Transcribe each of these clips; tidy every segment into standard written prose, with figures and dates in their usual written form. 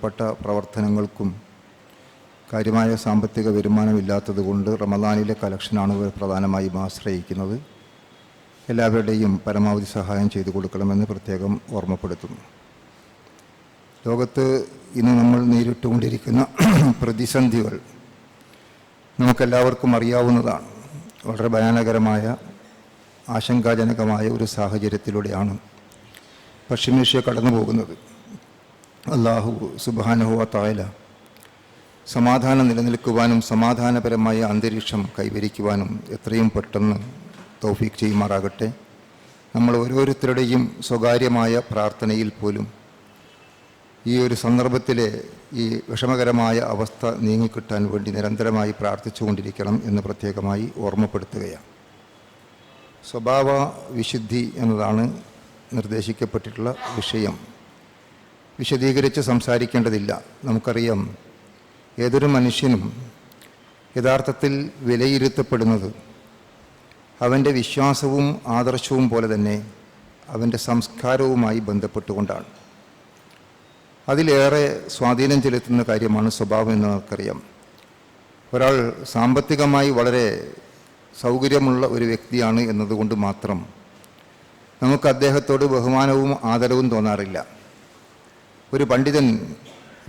പ്പെട്ട പ്രവർത്തനങ്ങൾക്കും കാര്യമായ സാമ്പത്തിക വരുമാനമില്ലാത്തതുകൊണ്ട് റമദാനിലെ കളക്ഷനാണ് പ്രധാനമായും ആശ്രയിക്കുന്നത്. എല്ലാവരുടെയും പരമാവധി സഹായം ചെയ്തു കൊടുക്കണമെന്ന് പ്രത്യേകം ഓർമ്മപ്പെടുത്തുന്നു. ലോകത്ത് ഇന്ന് നമ്മൾ നേരിട്ടുകൊണ്ടിരിക്കുന്ന പ്രതിസന്ധികൾ നമുക്കെല്ലാവർക്കും അറിയാവുന്നതാണ്. വളരെ ഭയാനകരമായ ആശങ്കാജനകമായ ഒരു സാഹചര്യത്തിലൂടെയാണ് പശ്ചിമേഷ്യ കടന്നു പോകുന്നത്. അല്ലാഹു സുബ്ഹാനഹു വ തആല സമാധാനം നിലനിൽക്കുവാനും സമാധാനപരമായ അന്തരീക്ഷം കൈവരിക്കുവാനും എത്രയും പെട്ടെന്ന് തൗഫീഖ് ചെയ്യുമാറാകട്ടെ. നമ്മൾ ഓരോരുത്തരുടെയും സ്വകാര്യമായ പ്രാർത്ഥനയിൽ പോലും ഈ ഒരു സന്ദർഭത്തിലെ ഈ വിഷമകരമായ അവസ്ഥ നീങ്ങിക്കിട്ടാൻ വേണ്ടി നിരന്തരമായി പ്രാർത്ഥിച്ചുകൊണ്ടിരിക്കണം എന്ന് പ്രത്യേകമായി ഓർമ്മപ്പെടുത്തുകയാണ്. സ്വഭാവ വിശുദ്ധി എന്നതാണ് നിർദ്ദേശിക്കപ്പെട്ടിട്ടുള്ള വിഷയം. വിശദീകരിച്ച് സംസാരിക്കേണ്ടതില്ല. നമുക്കറിയാം, ഏതൊരു മനുഷ്യനും യഥാർത്ഥത്തിൽ വിലയിരുത്തപ്പെടുന്നത് അവൻ്റെ വിശ്വാസവും ആദർശവും പോലെ തന്നെ അവൻ്റെ സംസ്കാരവുമായി ബന്ധപ്പെട്ടുകൊണ്ടാണ്. അതിലേറെ സ്വാധീനം ചെലുത്തുന്ന കാര്യമാണ് സ്വഭാവം എന്ന് നമുക്കറിയാം. ഒരാൾ സാമ്പത്തികമായി വളരെ സൗകര്യമുള്ള ഒരു വ്യക്തിയാണ് എന്നതുകൊണ്ട് മാത്രം നമുക്ക് അദ്ദേഹത്തോട് ബഹുമാനവും ആദരവും തോന്നാറില്ല. ഒരു പണ്ഡിതൻ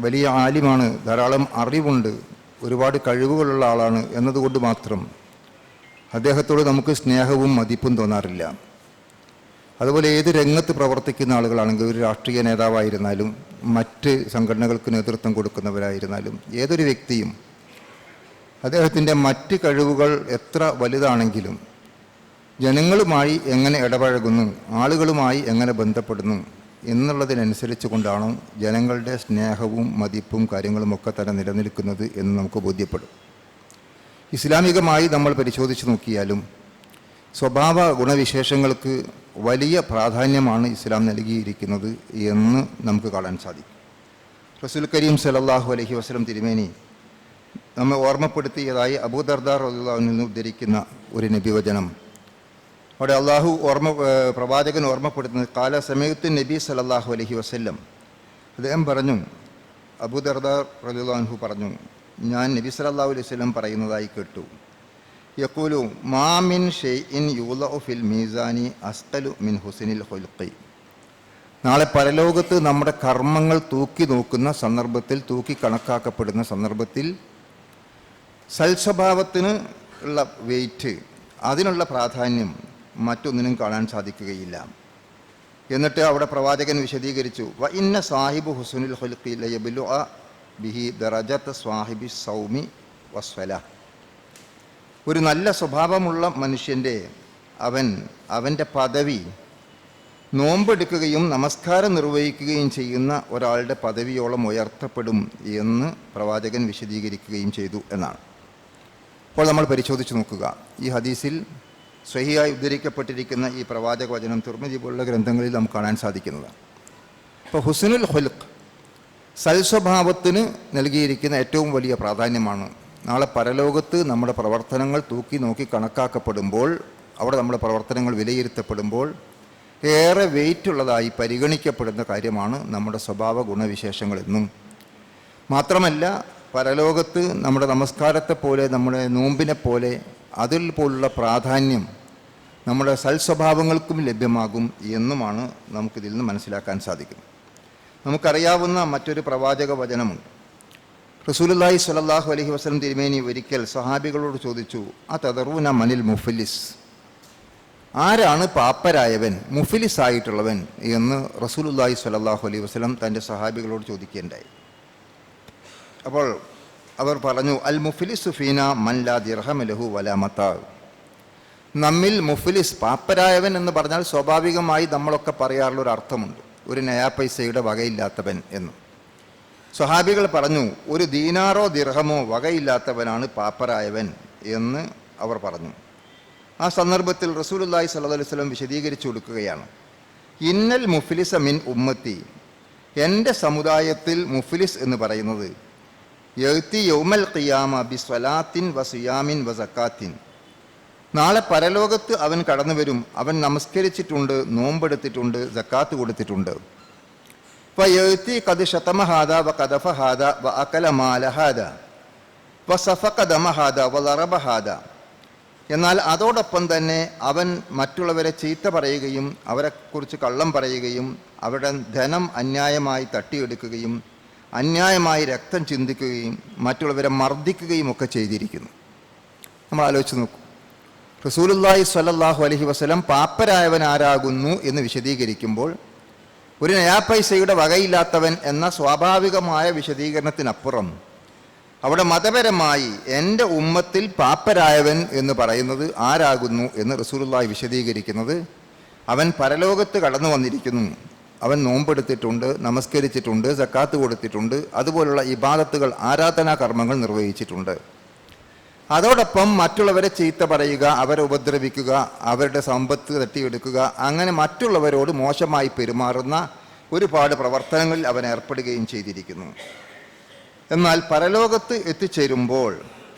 വലിയ ആലിമാണ്, ധാരാളം അറിവുണ്ട്, ഒരുപാട് കഴിവുകളുള്ള ആളാണ് എന്നതുകൊണ്ട് മാത്രം അദ്ദേഹത്തോട് നമുക്ക് സ്നേഹവും മതിപ്പും തോന്നാറില്ല. അതുപോലെ ഏത് രംഗത്ത് പ്രവർത്തിക്കുന്ന ആളുകളാണെങ്കിൽ, ഒരു രാഷ്ട്രീയ നേതാവായിരുന്നാലും മറ്റ് സംഘടനകൾക്ക് നേതൃത്വം കൊടുക്കുന്നവരായിരുന്നാലും ഏതൊരു വ്യക്തിയും അദ്ദേഹത്തിൻ്റെ മറ്റ് കഴിവുകൾ എത്ര വലുതാണെങ്കിലും ജനങ്ങളുമായി എങ്ങനെ ഇടപഴകുന്നു, ആളുകളുമായി എങ്ങനെ ബന്ധപ്പെടുന്നു എന്നുള്ളതിനനുസരിച്ച് കൊണ്ടാണ് ജനങ്ങളുടെ സ്നേഹവും മതിപ്പും കാര്യങ്ങളുമൊക്കെ തന്നെ നിലനിൽക്കുന്നത് എന്ന് നമുക്ക് ബോധ്യപ്പെടും. ഇസ്ലാമികമായി നമ്മൾ പരിശോധിച്ച് നോക്കിയാലും സ്വഭാവ ഗുണവിശേഷങ്ങൾക്ക് വലിയ പ്രാധാന്യമാണ് ഇസ്ലാം നൽകിയിരിക്കുന്നത് എന്ന് നമുക്ക് കാണാൻ സാധിക്കും. റസൂൽ കരീം സല്ലല്ലാഹു അലൈഹി വസല്ലം തിരുമേനി നമ്മെ ഓർമ്മപ്പെടുത്തിയതായി അബൂ ദർദാ റളിയല്ലാഹു അൻഹു ഉദ്ധരിക്കുന്ന ഒരു നബിവചനം, അവിടെ പ്രവാചകൻ ഓർമ്മപ്പെടുത്തുന്നത് കാല സമയത്ത് നബി സല്ലല്ലാഹു അലൈഹി വസല്ലം, അദ്ദേഹം പറഞ്ഞു, അബൂ ദർദാ റളിയല്ലാഹു അൻഹു പറഞ്ഞു, ഞാൻ നബി സല്ലല്ലാഹു അലൈഹി വസല്ലം പറയുന്നതായി കേട്ടു, യഖൂലു മാ മിൻ ഷൈഇൻ യുളഉ ഫിൽ മീസാനി അസ്ഖലു മിൻ ഹുസ്നിൽ ഖുൽഖി. നാളെ പരലോകത്ത് നമ്മുടെ കർമ്മങ്ങൾ തൂക്കി നോക്കുന്ന സന്ദർഭത്തിൽ, തൂക്കി കണക്കാക്കപ്പെടുന്ന സന്ദർഭത്തിൽ സൽസ്വഭാവത്തിന് ഉള്ള വെയിറ്റ്, അതിനുള്ള പ്രാധാന്യം മറ്റൊന്നിനും കാണാൻ സാധിക്കുകയില്ല. എന്നിട്ട് അവിടെ പ്രവാചകൻ വിശദീകരിച്ചു, വ ഇന്ന സാഹിബു ഹുസ്നുൽ ഖുൽഖി ലയബ്ലുഅ ബിഹി ദറജത സ്വാഹിബി സൗമി വസ്വലാ. ഒരു നല്ല സ്വഭാവമുള്ള മനുഷ്യൻ്റെ അവൻ്റെ പദവി നോമ്പെടുക്കുകയും നമസ്കാരം നിർവഹിക്കുകയും ചെയ്യുന്ന ഒരാളുടെ പദവിയോളം ഉയർത്തപ്പെടും എന്ന് പ്രവാചകൻ വിശദീകരിക്കുകയും ചെയ്തു എന്നാണ്. അപ്പോൾ നമ്മൾ പരിശോധിച്ച് നോക്കുക, ഈ ഹദീസിൽ സ്വഹീഹായി ഉദ്ധരിക്കപ്പെട്ടിരിക്കുന്ന ഈ പ്രവാചക വചനം തിർമിദി പോലുള്ള ഗ്രന്ഥങ്ങളിൽ നമുക്ക് കാണാൻ സാധിക്കുന്നതാണ്. അപ്പോൾ ഹുസ്നുൽ ഖുൽഖ്, സൽസ്വഭാവത്തിന് നൽകിയിരിക്കുന്ന ഏറ്റവും വലിയ പ്രാധാന്യമാണ്. നാളെ പരലോകത്ത് നമ്മുടെ പ്രവർത്തനങ്ങൾ തൂക്കി നോക്കി കണക്കാക്കപ്പെടുമ്പോൾ, അവിടെ നമ്മുടെ പ്രവർത്തനങ്ങൾ വിലയിരുത്തപ്പെടുമ്പോൾ ഏറെ വെയിറ്റുള്ളതായി പരിഗണിക്കപ്പെടുന്ന കാര്യമാണ് നമ്മുടെ സ്വഭാവ ഗുണവിശേഷങ്ങളെന്നും. മാത്രമല്ല, പരലോകത്ത് നമ്മുടെ നമസ്കാരത്തെ പോലെ, നമ്മുടെ നോമ്പിനെ പോലെ അതിൽ പോലുള്ള പ്രാധാന്യം നമ്മുടെ സൽസ്വഭാവങ്ങൾക്കും ലഭ്യമാകും എന്നുമാണ് നമുക്കിതിൽ നിന്ന് മനസ്സിലാക്കാൻ സാധിക്കും. നമുക്കറിയാവുന്ന മറ്റൊരു പ്രവാചക വചനമുണ്ട്. റസൂലുള്ളാഹി സ്വല്ലല്ലാഹു അലൈഹി വസല്ലം തിരുമേനി ഒരിക്കൽ സഹാബികളോട് ചോദിച്ചു, അതദറൂന മനിൽ മുഫ്ലിസ്, ആരാണ് പാപ്പരായവൻ, മുഫ്ലിസ് ആയിട്ടുള്ളവൻ എന്ന് റസൂലുള്ളാഹി സ്വല്ലല്ലാഹു അലൈഹി വസല്ലം തൻ്റെ സഹാബികളോട് ചോദിക്കുകയുണ്ടായി. അപ്പോൾ അവർ പറഞ്ഞു, അൽ മുഫ്ലിസു ഫീന മൻ ലാ ദിർഹമ ലഹു വലാ മതാ. നമ്മിൽ മുഫ്ലിസ്, പാപ്പരായവൻ എന്ന് പറഞ്ഞാൽ സ്വാഭാവികമായി നമ്മളൊക്കെ പറയാറുള്ള ഒരു അർത്ഥമുണ്ട്, ഒരു നയാ പൈസയുടെ വകയില്ലാത്തവൻ എന്ന്. സ്വഹാബികൾ പറഞ്ഞു, ഒരു ദീനാറോ ദിർഹമോ വകയില്ലാത്തവനാണ് പാപ്പരായവൻ എന്ന് അവർ പറഞ്ഞു. ആ സന്ദർഭത്തിൽ റസൂലുള്ളാഹി സ്വല്ലല്ലാഹു അലൈഹി വസല്ലം വിശദീകരിച്ചു കൊടുക്കുകയാണ്, ഇന്നൽ മുഫ്ലിസ മിൻ ഉമ്മത്തി, എൻ്റെ സമുദായത്തിൽ മുഫ്ലിസ് എന്ന് പറയുന്നത് യഅ്തി യൗമൽ ഖിയാമ ബിസ്വലാത്തിൻ വസിയാമിൻ വസക്കാത്തിൻ, നാളെ പരലോകത്ത് അവൻ കടന്നു വരും, അവൻ നമസ്കരിച്ചിട്ടുണ്ട്, നോമ്പെടുത്തിട്ടുണ്ട്, സക്കാത്ത് കൊടുത്തിട്ടുണ്ട്. ഫയഅതി ഖദ് ശതമ ഹാദാ വഖദഫ ഹാദാ വഅകല മാല ഹാദാ വസഫഖ ദമ ഹാദാ വളറബ ഹാദാ. എന്നാൽ അതോടൊപ്പം തന്നെ അവൻ മറ്റുള്ളവരെ ചീത്ത പറയുകയും അവരെക്കുറിച്ച് കള്ളം പറയുകയും അവരുടെ ധനം അന്യായമായി തട്ടിയെടുക്കുകയും അന്യായമായി രക്തം ചിന്തിക്കുകയും മറ്റുള്ളവരെ മർദ്ദിക്കുകയും ഒക്കെ ചെയ്തിരിക്കുന്നു. നമ്മൾ ആലോചിച്ച് നോക്കൂ. റസൂലുള്ളാഹി സ്വല്ലല്ലാഹു അലൈഹി വസല്ലം പാപ്പരായവൻ ആരാകുന്നു എന്ന് വിശദീകരിക്കുമ്പോൾ ഒരു നയാ പൈസയുടെ വകയില്ലാത്തവൻ എന്ന സ്വാഭാവികമായ വിശദീകരണത്തിനപ്പുറം അവിടെ മതപരമായി എൻ്റെ ഉമ്മത്തിൽ പാപ്പരായവൻ എന്ന് പറയുന്നത് ആരാകുന്നു എന്ന് റസൂലുള്ളാഹി വിശദീകരിക്കുന്നത് അവൻ പരലോകത്ത് കടന്നു വന്നിരിക്കുന്നു, അവൻ നോമ്പെടുത്തിട്ടുണ്ട്, നമസ്കരിച്ചിട്ടുണ്ട്, സക്കാത്ത് കൊടുത്തിട്ടുണ്ട്, അതുപോലുള്ള ഇബാദത്തുകൾ ആരാധനാ കർമ്മങ്ങൾ നിർവഹിച്ചിട്ടുണ്ട്. അതോടൊപ്പം മറ്റുള്ളവരെ ചീത്ത പറയുക, അവരെ ഉപദ്രവിക്കുക, അവരുടെ സമ്പത്ത് തട്ടിയെടുക്കുക, അങ്ങനെ മറ്റുള്ളവരോട് മോശമായി പെരുമാറുന്ന ഒരുപാട് പ്രവർത്തനങ്ങളിൽ അവൻ ഏർപ്പെടുകയും ചെയ്തിരിക്കുന്നു. എന്നാൽ പരലോകത്ത് എത്തിച്ചേരുമ്പോൾ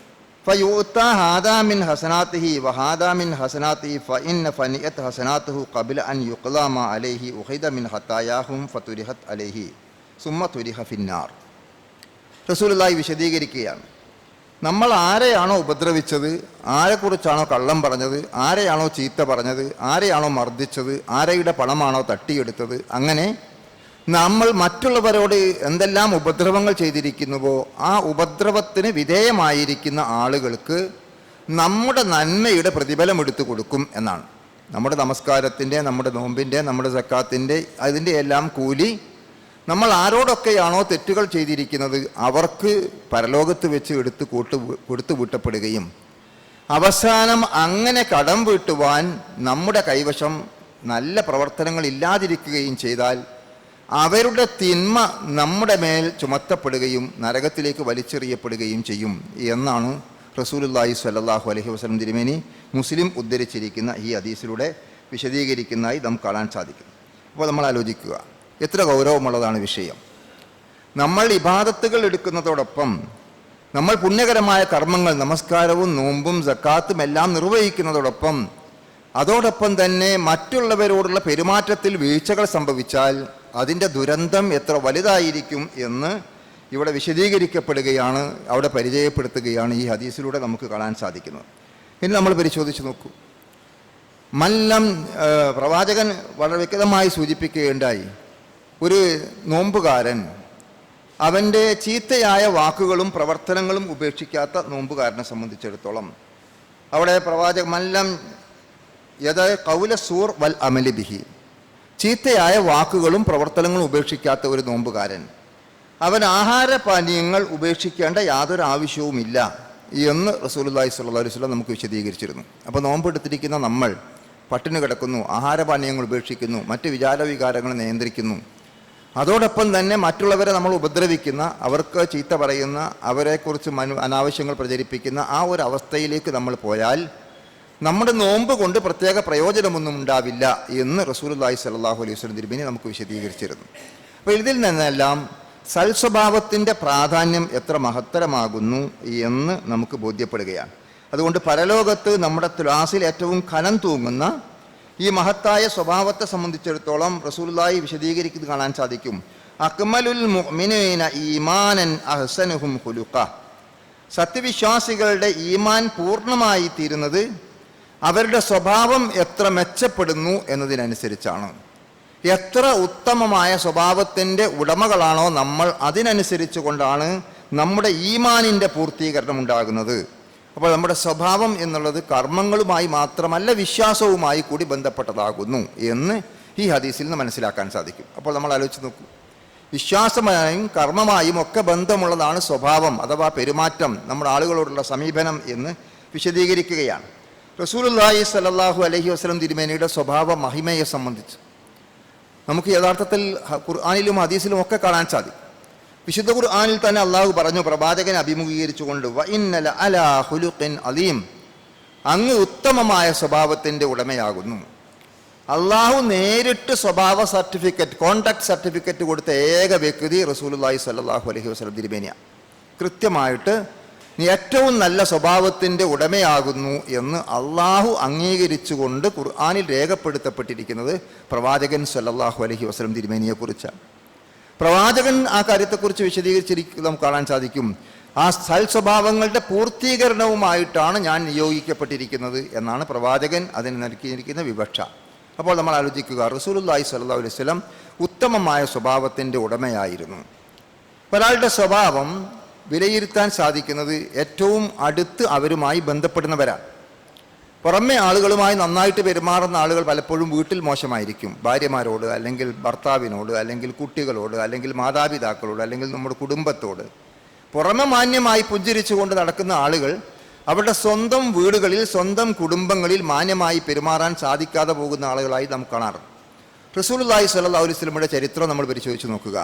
ഫയുഅ്താ ഹാദാ മിൻ ഹസനാതിഹി വഹാദാ മിൻ ഹസനാതിഹി ഫഇന്ന ഫനിഅത് ഹസനാതുഹു ഖബ്ല അൻ യുഖ്ലാ മാ അലൈഹി ഉഖിദ മിൻ ഹതായാഹും ഫതുരിഹത് അലൈഹി സുമ്മ തുരിഹ ഫിന്നാർ. റസൂലുള്ളാഹി വിശദീകരിക്കുകയാണ്, നമ്മൾ ആരെയാണോ ഉപദ്രവിച്ചത്, ആരെക്കുറിച്ചാണോ കള്ളം പറഞ്ഞത്, ആരെയാണോ ചീത്ത പറഞ്ഞത്, ആരെയാണോ മർദ്ദിച്ചത്, ആരെയുടെ പണമാണോ തട്ടിയെടുത്തത്, അങ്ങനെ നമ്മൾ മറ്റുള്ളവരോട് എന്തെല്ലാം ഉപദ്രവങ്ങൾ ചെയ്തിരിക്കുന്നുവോ ആ ഉപദ്രവത്തിന് വിധേയമായിരിക്കുന്ന ആളുകൾക്ക് നമ്മുടെ നന്മയുടെ പ്രതിഫലം എടുത്തു കൊടുക്കും എന്നാണ്. നമ്മുടെ നമസ്കാരത്തിൻ്റെ, നമ്മുടെ നോമ്പിൻ്റെ, നമ്മുടെ സക്കാത്തിൻ്റെ, അതിൻ്റെ എല്ലാം കൂലി നമ്മൾ ആരോടൊക്കെയാണോ തെറ്റുകൾ ചെയ്തിരിക്കുന്നത് അവർക്ക് പരലോകത്ത് വെച്ച് കൊടുത്തു വീട്ടപ്പെടുകയും അവസാനം അങ്ങനെ കടം വീട്ടുവാൻ നമ്മുടെ കൈവശം നല്ല പ്രവർത്തനങ്ങൾ ഇല്ലാതിരിക്കുകയും ചെയ്താൽ അവരുടെ തിന്മ നമ്മുടെ മേൽ ചുമത്തപ്പെടുകയും നരകത്തിലേക്ക് വലിച്ചെറിയപ്പെടുകയും ചെയ്യും എന്നാണ് റസൂലുള്ളാഹി സ്വല്ലല്ലാഹു അലൈഹി വസല്ലം തിരുമേനി മുസ്ലിം ഉദ്ധരിച്ചിരിക്കുന്ന ഈ ഹദീസിലൂടെ വിശദീകരിക്കുന്നതായി നമുക്ക് കാണാൻ സാധിക്കും. അപ്പോൾ നമ്മൾ ആലോചിക്കുക, എത്ര ഗൗരവമുള്ളതാണ് വിഷയം. നമ്മൾ ഇബാദത്തുകൾ എടുക്കുന്നതോടൊപ്പം നമ്മൾ പുണ്യകരമായ കർമ്മങ്ങൾ, നമസ്കാരവും നോമ്പും സക്കാത്തും എല്ലാം നിർവഹിക്കുന്നതോടൊപ്പം അതോടൊപ്പം തന്നെ മറ്റുള്ളവരോടുള്ള പെരുമാറ്റത്തിൽ വീഴ്ചകൾ സംഭവിച്ചാൽ അതിൻ്റെ ദുരന്തം എത്ര വലുതായിരിക്കും എന്ന് ഇവിടെ വിശദീകരിക്കപ്പെടുകയാണ്, അവിടെ പരിചയപ്പെടുത്തുകയാണ് ഈ ഹദീസിലൂടെ നമുക്ക് കാണാൻ സാധിക്കുന്നത്. ഇനി നമ്മൾ പരിശോധിച്ച് നോക്കൂ. മല്ലം പ്രവാചകൻ വളരെ വ്യക്തമായി സൂചിപ്പിക്കുകയുണ്ടായി, ഒരു നോമ്പുകാരൻ അവൻ്റെ ചീത്തയായ വാക്കുകളും പ്രവർത്തനങ്ങളും ഉപേക്ഷിക്കാത്ത നോമ്പുകാരനെ സംബന്ധിച്ചിടത്തോളം അവിടെ പ്രവാചകൻ മല്ലം യദ ഖൗല സൂർ വൽ അമലി ബിഹി, ചീത്തയായ വാക്കുകളും പ്രവർത്തനങ്ങളും ഉപേക്ഷിക്കാത്ത ഒരു നോമ്പുകാരൻ അവൻ ആഹാരപാനീയങ്ങൾ ഉപേക്ഷിക്കേണ്ട യാതൊരു ആവശ്യവുമില്ല എന്ന് റസൂലുള്ളാഹി സ്വല്ലല്ലാഹു അലൈഹി വസല്ലം നമുക്ക് വിശദീകരിച്ചിരുന്നു. അപ്പോൾ നോമ്പെടുത്തിരിക്കുന്ന നമ്മൾ പട്ടിണി കിടക്കുന്നു, ആഹാരപാനീയങ്ങൾ ഉപേക്ഷിക്കുന്നു, മറ്റ് വിചാരവികാരങ്ങൾ നിയന്ത്രിക്കുന്നു, അതോടൊപ്പം തന്നെ മറ്റുള്ളവരെ നമ്മൾ ഉപദ്രവിക്കുന്ന, അവർക്ക് ചീത്ത പറയുന്ന, അവരെക്കുറിച്ച് അനാവശ്യങ്ങൾ പ്രചരിപ്പിക്കുന്ന ആ ഒരു അവസ്ഥയിലേക്ക് നമ്മൾ പോയാൽ നമ്മുടെ നോമ്പ് കൊണ്ട് പ്രത്യേക പ്രയോജനമൊന്നും ഉണ്ടാവില്ല എന്ന് റസൂലുള്ളാഹി സ്വല്ലല്ലാഹു അലൈഹി വസല്ലം തിരുമേനി നമുക്ക് വിശദീകരിച്ചിരുന്നു. അപ്പോൾ ഇതിൽ നിന്നെല്ലാം സൽസ്വഭാവത്തിൻ്റെ പ്രാധാന്യം എത്ര മഹത്തരമാകുന്നു എന്ന് നമുക്ക് ബോധ്യപ്പെടുകയാണ്. അതുകൊണ്ട് പരലോകത്ത് നമ്മുടെ തുലാസിൽ ഏറ്റവും കനം തൂങ്ങുന്ന ഈ മഹത്തായ സ്വഭാവത്തെ സംബന്ധിച്ചിടത്തോളം റസൂലുള്ളാഹി വിശദീകരിക്കുന്നത് കാണാൻ സാധിക്കും. അക്മലുൽ മുഅ്മിനീന ഈമാനൻ അഹ്സനുഹും ഖുലുഖ, സത്യവിശ്വാസികളുടെ ഈമാൻ പൂർണ്ണമായി തീരുന്നത് അവരുടെ സ്വഭാവം എത്ര മെച്ചപ്പെടുന്നു എന്നതിനനുസരിച്ചാണ്. എത്ര ഉത്തമമായ സ്വഭാവത്തിൻ്റെ ഉടമകളാണോ നമ്മൾ, അതിനനുസരിച്ച് കൊണ്ടാണ് നമ്മുടെ ഈമാനിൻ്റെ പൂർത്തീകരണം ഉണ്ടാകുന്നത്. അപ്പോൾ നമ്മുടെ സ്വഭാവം എന്നുള്ളത് കർമ്മങ്ങളുമായി മാത്രമല്ല വിശ്വാസവുമായി കൂടി ബന്ധപ്പെട്ടതാകുന്നു എന്ന് ഈ ഹദീസിൽ നിന്ന് മനസ്സിലാക്കാൻ സാധിക്കും. അപ്പോൾ നമ്മൾ ആലോചിച്ച് നോക്കൂ, വിശ്വാസമായും കർമ്മമായും ഒക്കെ ബന്ധമുള്ളതാണ് സ്വഭാവം അഥവാ പെരുമാറ്റം, നമ്മുടെ ആളുകളോടുള്ള സമീപനം എന്ന് വിശദീകരിക്കുകയാണ്. റസൂലുള്ളാഹി സ്വല്ലല്ലാഹു അലൈഹി വസല്ലം തിരുമേനിയുടെ സ്വഭാവ മഹിമയെ സംബന്ധിച്ച് നമുക്ക് യഥാർത്ഥത്തിൽ ഖുർആനിലും ഹദീസിലും ഒക്കെ കാണാൻ സാധിക്കും. വിശുദ്ധ ഖുർആനിൽ തന്നെ അള്ളാഹു പറഞ്ഞു, പ്രവാചകനെ അഭിമുഖീകരിച്ചുകൊണ്ട്, വഇന്നല അലാ ഖുലുഖിൻ അലീം, അങ്ങ് ഉത്തമമായ സ്വഭാവത്തിൻ്റെ ഉടമയാകുന്നു. അള്ളാഹു നേരിട്ട് സ്വഭാവ സർട്ടിഫിക്കറ്റ്, കോണ്ടാക്ട് സർട്ടിഫിക്കറ്റ് കൊടുത്ത ഏക വ്യക്തി റസൂലുള്ളാഹി സ്വല്ലല്ലാഹു അലൈഹി വസല്ലം തിരുമേനിയാണ്. കൃത്യമായിട്ട് നീ ഏറ്റവും നല്ല സ്വഭാവത്തിൻ്റെ ഉടമയാകുന്നു എന്ന് അള്ളാഹു അംഗീകരിച്ചുകൊണ്ട് ഖുർആനിൽ രേഖപ്പെടുത്തപ്പെട്ടിരിക്കുന്നത് പ്രവാചകൻ സ്വല്ലല്ലാഹു അലൈഹി വസല്ലം തിരുമേനിയെക്കുറിച്ചാണ്. പ്രവാചകൻ ആ കാര്യത്തെക്കുറിച്ച് വിശദീകരിച്ചിരിക്കുന്നത് നമുക്ക് കാണാൻ സാധിക്കും. ആ സൽ സ്വഭാവങ്ങളുടെ പൂർത്തീകരണവുമായിട്ടാണ് ഞാൻ നിയോഗിക്കപ്പെട്ടിരിക്കുന്നത് എന്നാണ് പ്രവാചകൻ അതിന് നൽകിയിരിക്കുന്ന വിവക്ഷ. അപ്പോൾ നമ്മൾ ആലോചിക്കുക, റസൂലുള്ളാഹി സ്വല്ലല്ലാഹു അലൈഹി വസല്ലം ഉത്തമമായ സ്വഭാവത്തിൻ്റെ ഉടമയായിരുന്നു. ഒരാളുടെ സ്വഭാവം വിലയിരുത്താൻ സാധിക്കുന്നത് ഏറ്റവും അടുത്ത് അവരുമായി ബന്ധപ്പെടുന്നവരാണ്. പുറമെ ആളുകളുമായി നന്നായിട്ട് പെരുമാറുന്ന ആളുകൾ പലപ്പോഴും വീട്ടിൽ മോശമായിരിക്കും. ഭാര്യമാരോട്, അല്ലെങ്കിൽ ഭർത്താവിനോട്, അല്ലെങ്കിൽ കുട്ടികളോട്, അല്ലെങ്കിൽ മാതാപിതാക്കളോട്, അല്ലെങ്കിൽ നമ്മുടെ കുടുംബത്തോട് പുറമെ മാന്യമായി പുഞ്ചിരിച്ചുകൊണ്ട് നടക്കുന്ന ആളുകൾ അവരുടെ സ്വന്തം വീടുകളിൽ, സ്വന്തം കുടുംബങ്ങളിൽ മാന്യമായി പെരുമാറാൻ സാധിക്കാതെ പോകുന്ന ആളുകളായി നമുക്ക് കാണാറുണ്ട്. റസൂലുള്ളാഹി സ്വല്ലല്ലാഹു അലൈഹി വസല്ലമയുടെ ചരിത്രം നമ്മൾ പരിശോധിച്ച് നോക്കുക.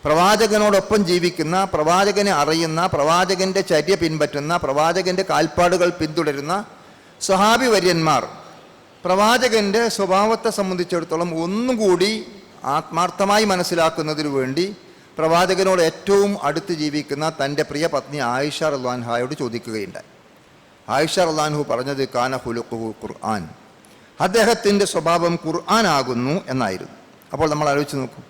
പ്രവാചകനോടൊപ്പം ജീവിക്കുന്ന, പ്രവാചകനെ അറിയുന്ന, പ്രവാചകൻ്റെ ചര്യ പിൻപറ്റുന്ന, പ്രവാചകൻ്റെ കാൽപ്പാടുകൾ പിന്തുടരുന്ന സ്വഹാബി വര്യന്മാർ പ്രവാചകൻ്റെ സ്വഭാവത്തെ സംബന്ധിച്ചിടത്തോളം ഒന്നുകൂടി ആത്മാർത്ഥമായി മനസ്സിലാക്കുന്നതിനു വേണ്ടി പ്രവാചകനോട് ഏറ്റവും അടുത്ത് ജീവിക്കുന്ന തൻ്റെ പ്രിയ പത്നി ആയിഷ റളിയല്ലാഹു അൻഹയോട് ചോദിക്കുകയുണ്ടായി. ആയിഷ റളിയല്ലാഹു അൻഹ പറഞ്ഞത് കാന ഖുലുഖുഹു ഖുർആൻ, അദ്ദേഹത്തിൻ്റെ സ്വഭാവം ഖുർആൻ ആകുന്നു എന്നായിരുന്നു. അപ്പോൾ നമ്മൾ ആലോചിച്ച് നോക്കും,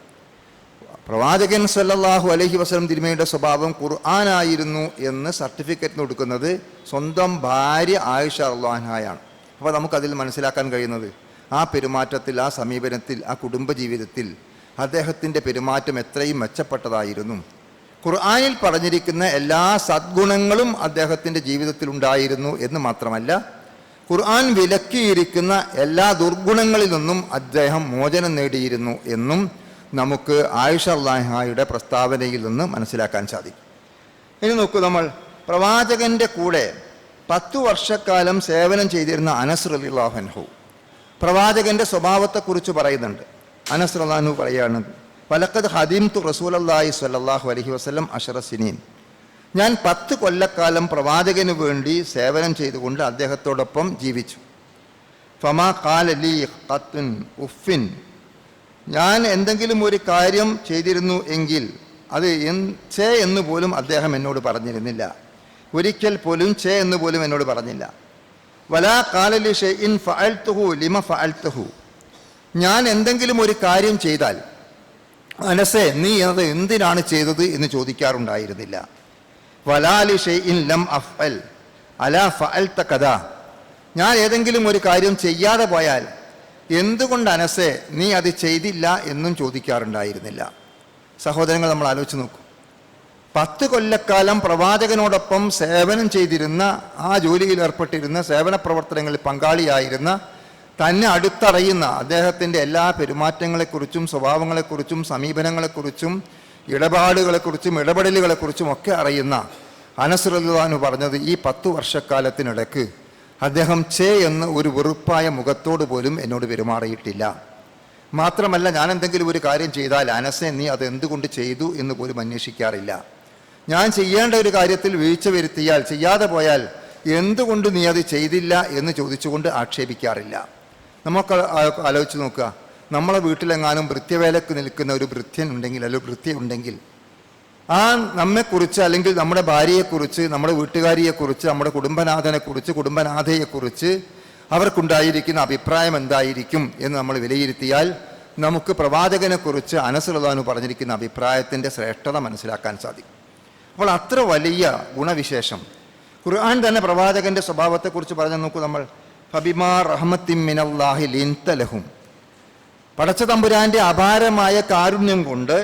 പ്രവാചകൻ സല്ലല്ലാഹു അലൈഹി വസല്ലം തിരുമേനിയുടെ സ്വഭാവം ഖുർആനായിരുന്നു എന്ന് സർട്ടിഫിക്കറ്റ് കൊടുക്കുന്നത് സ്വന്തം ഭാര്യ ആയിഷ റളിയല്ലാഹു അൻഹയാണ്. അപ്പോൾ നമുക്കതിൽ മനസ്സിലാക്കാൻ കഴിയുന്നത് ആ പെരുമാറ്റത്തിൽ, ആ സമീപനത്തിൽ, ആ കുടുംബജീവിതത്തിൽ അദ്ദേഹത്തിൻ്റെ പെരുമാറ്റം എത്രയും മെച്ചപ്പെട്ടതായിരുന്നു. ഖുർആനിൽ പറഞ്ഞിരിക്കുന്ന എല്ലാ സദ്ഗുണങ്ങളും അദ്ദേഹത്തിൻ്റെ ജീവിതത്തിൽ ഉണ്ടായിരുന്നു എന്ന് മാത്രമല്ല, ഖുർആൻ വിലക്കിയിരിക്കുന്ന എല്ലാ ദുർഗുണങ്ങളിൽ നിന്നും അദ്ദേഹം മോചനം നേടിയിരുന്നു എന്നും നമുക്ക് ആയിഷ റളിയല്ലാഹു അൻഹയുടെ പ്രസ്താവനയിൽ നിന്ന് മനസ്സിലാക്കാൻ സാധിക്കും. ഇനി നോക്കൂ, നമ്മൾ പ്രവാചകൻ്റെ കൂടെ 10 വർഷക്കാലം സേവനം ചെയ്തിരുന്ന അനസ് റളിയല്ലാഹു അൻഹു പ്രവാചകൻ്റെ സ്വഭാവത്തെക്കുറിച്ച് പറയുന്നുണ്ട്. അനസ് റളിയല്ലാഹു അൻഹു പറയുകയാണ്, വലഖദ് ഖദിംതു റസൂലല്ലാഹി സ്വല്ലല്ലാഹു അലൈഹി വസല്ലം 10 സിനീൻ, ഞാൻ 10 കൊല്ലക്കാലം പ്രവാചകന് വേണ്ടി സേവനം ചെയ്തുകൊണ്ട് അദ്ദേഹത്തോടൊപ്പം ജീവിച്ചു. ഫമാ ഖാല ലീ ഖത്തുൻ ഉഫിൻ, ഞാൻ എന്തെങ്കിലും ഒരു കാര്യം ചെയ്തിരുന്നു എങ്കിൽ അത് ചേ എന്ന് പോലും അദ്ദേഹം എന്നോട് പറഞ്ഞിരുന്നില്ല. ഒരിക്കൽ പോലും ചേ എന്ന് പോലും എന്നോട് പറഞ്ഞില്ല. വലാ ഖാല ലി ഷൈഇൻ ഫഅൽതുഹു ലിമ ഫഅൽതുഹു, ഞാൻ എന്തെങ്കിലും ഒരു കാര്യം ചെയ്താൽ അനസേ നീ അത് എന്തിനാണ് ചെയ്തത് എന്ന് ചോദിക്കാറുണ്ടായിരുന്നില്ല. വലാ ലി ഷൈഇൻ ലം അഫ്അൽ അലാ ഫഅൽത കദാ, ഞാൻ ഏതെങ്കിലും ഒരു കാര്യം ചെയ്യാതെ പോയാൽ എന്തുകൊണ്ട് അനസേ നീ അത് ചെയ്തില്ല എന്നും ചോദിക്കാറുണ്ടായിരുന്നില്ല. സഹോദരങ്ങൾ, നമ്മൾ ആലോചിച്ച് നോക്കൂ, 10 കൊല്ലക്കാലം പ്രവാചകനോടൊപ്പം സേവനം ചെയ്തിരുന്ന, ആ ജോലിയിൽ ഏർപ്പെട്ടിരുന്ന, സേവന പ്രവർത്തനങ്ങളിൽ പങ്കാളിയായിരുന്ന, തന്നെ അടുത്തറിയുന്ന, അദ്ദേഹത്തിൻ്റെ എല്ലാ പെരുമാറ്റങ്ങളെക്കുറിച്ചും സ്വഭാവങ്ങളെക്കുറിച്ചും സമീപനങ്ങളെക്കുറിച്ചും ഇടപാടുകളെക്കുറിച്ചും ഇടപെടലുകളെക്കുറിച്ചും ഒക്കെ അറിയുന്ന അനസ് റളിയല്ലാഹു അൻഹു പറഞ്ഞത് ഈ 10 വർഷക്കാലത്തിനിടക്ക് അദ്ദേഹം ചേ എന്ന് ഒരു വെറുപ്പായ മുഖത്തോട് പോലും എന്നോട് പെരുമാറിയിട്ടില്ല. മാത്രമല്ല, ഞാൻ എന്തെങ്കിലും ഒരു കാര്യം ചെയ്താൽ അനസേ നീ അത് എന്തുകൊണ്ട് ചെയ്തു എന്ന് പോലും അന്വേഷിക്കാറില്ല. ഞാൻ ചെയ്യേണ്ട ഒരു കാര്യത്തിൽ വീഴ്ച വരുത്തിയാൽ, ചെയ്യാതെ പോയാൽ എന്തുകൊണ്ട് നീ അത് ചെയ്തില്ല എന്ന് ചോദിച്ചുകൊണ്ട് ആക്ഷേപിക്കാറില്ല. നമുക്ക് ആലോചിച്ച് നോക്കുക, നമ്മളെ വീട്ടിലെങ്ങാനും ഭൃത്യവേലക്ക് നിൽക്കുന്ന ഒരു ഭൃത്യൻ ഉണ്ടെങ്കിൽ, അല്ലെങ്കിൽ ഭൃത്യ ഉണ്ടെങ്കിൽ, ആ നമ്മെക്കുറിച്ച്, അല്ലെങ്കിൽ നമ്മുടെ ഭാര്യയെക്കുറിച്ച്, നമ്മുടെ വീട്ടുകാരിയെക്കുറിച്ച്, നമ്മുടെ കുടുംബനാഥനെക്കുറിച്ച്, കുടുംബനാഥയെക്കുറിച്ച് അവർക്കുണ്ടായിരിക്കുന്ന അഭിപ്രായം എന്തായിരിക്കും എന്ന് നമ്മൾ വിലയിരുത്തിയാൽ നമുക്ക് പ്രവാചകനെക്കുറിച്ച് അനസ് റളിയല്ലാഹു അൻഹു പറഞ്ഞിരിക്കുന്ന അഭിപ്രായത്തിൻ്റെ ശ്രേഷ്ഠത മനസ്സിലാക്കാൻ സാധിക്കും. അപ്പോൾ അത്ര വലിയ ഗുണവിശേഷം ഖുർആൻ തന്നെ പ്രവാചകൻ്റെ സ്വഭാവത്തെക്കുറിച്ച് പറഞ്ഞു നോക്കൂ. നമ്മൾ ഫബിമാ റഹ്മത്തിൻ മിനല്ലാഹി ലിൻത ലഹും, പടച്ച തമ്പുരാൻ്റെ അപാരമായ കാരുണ്യം കൊണ്ട്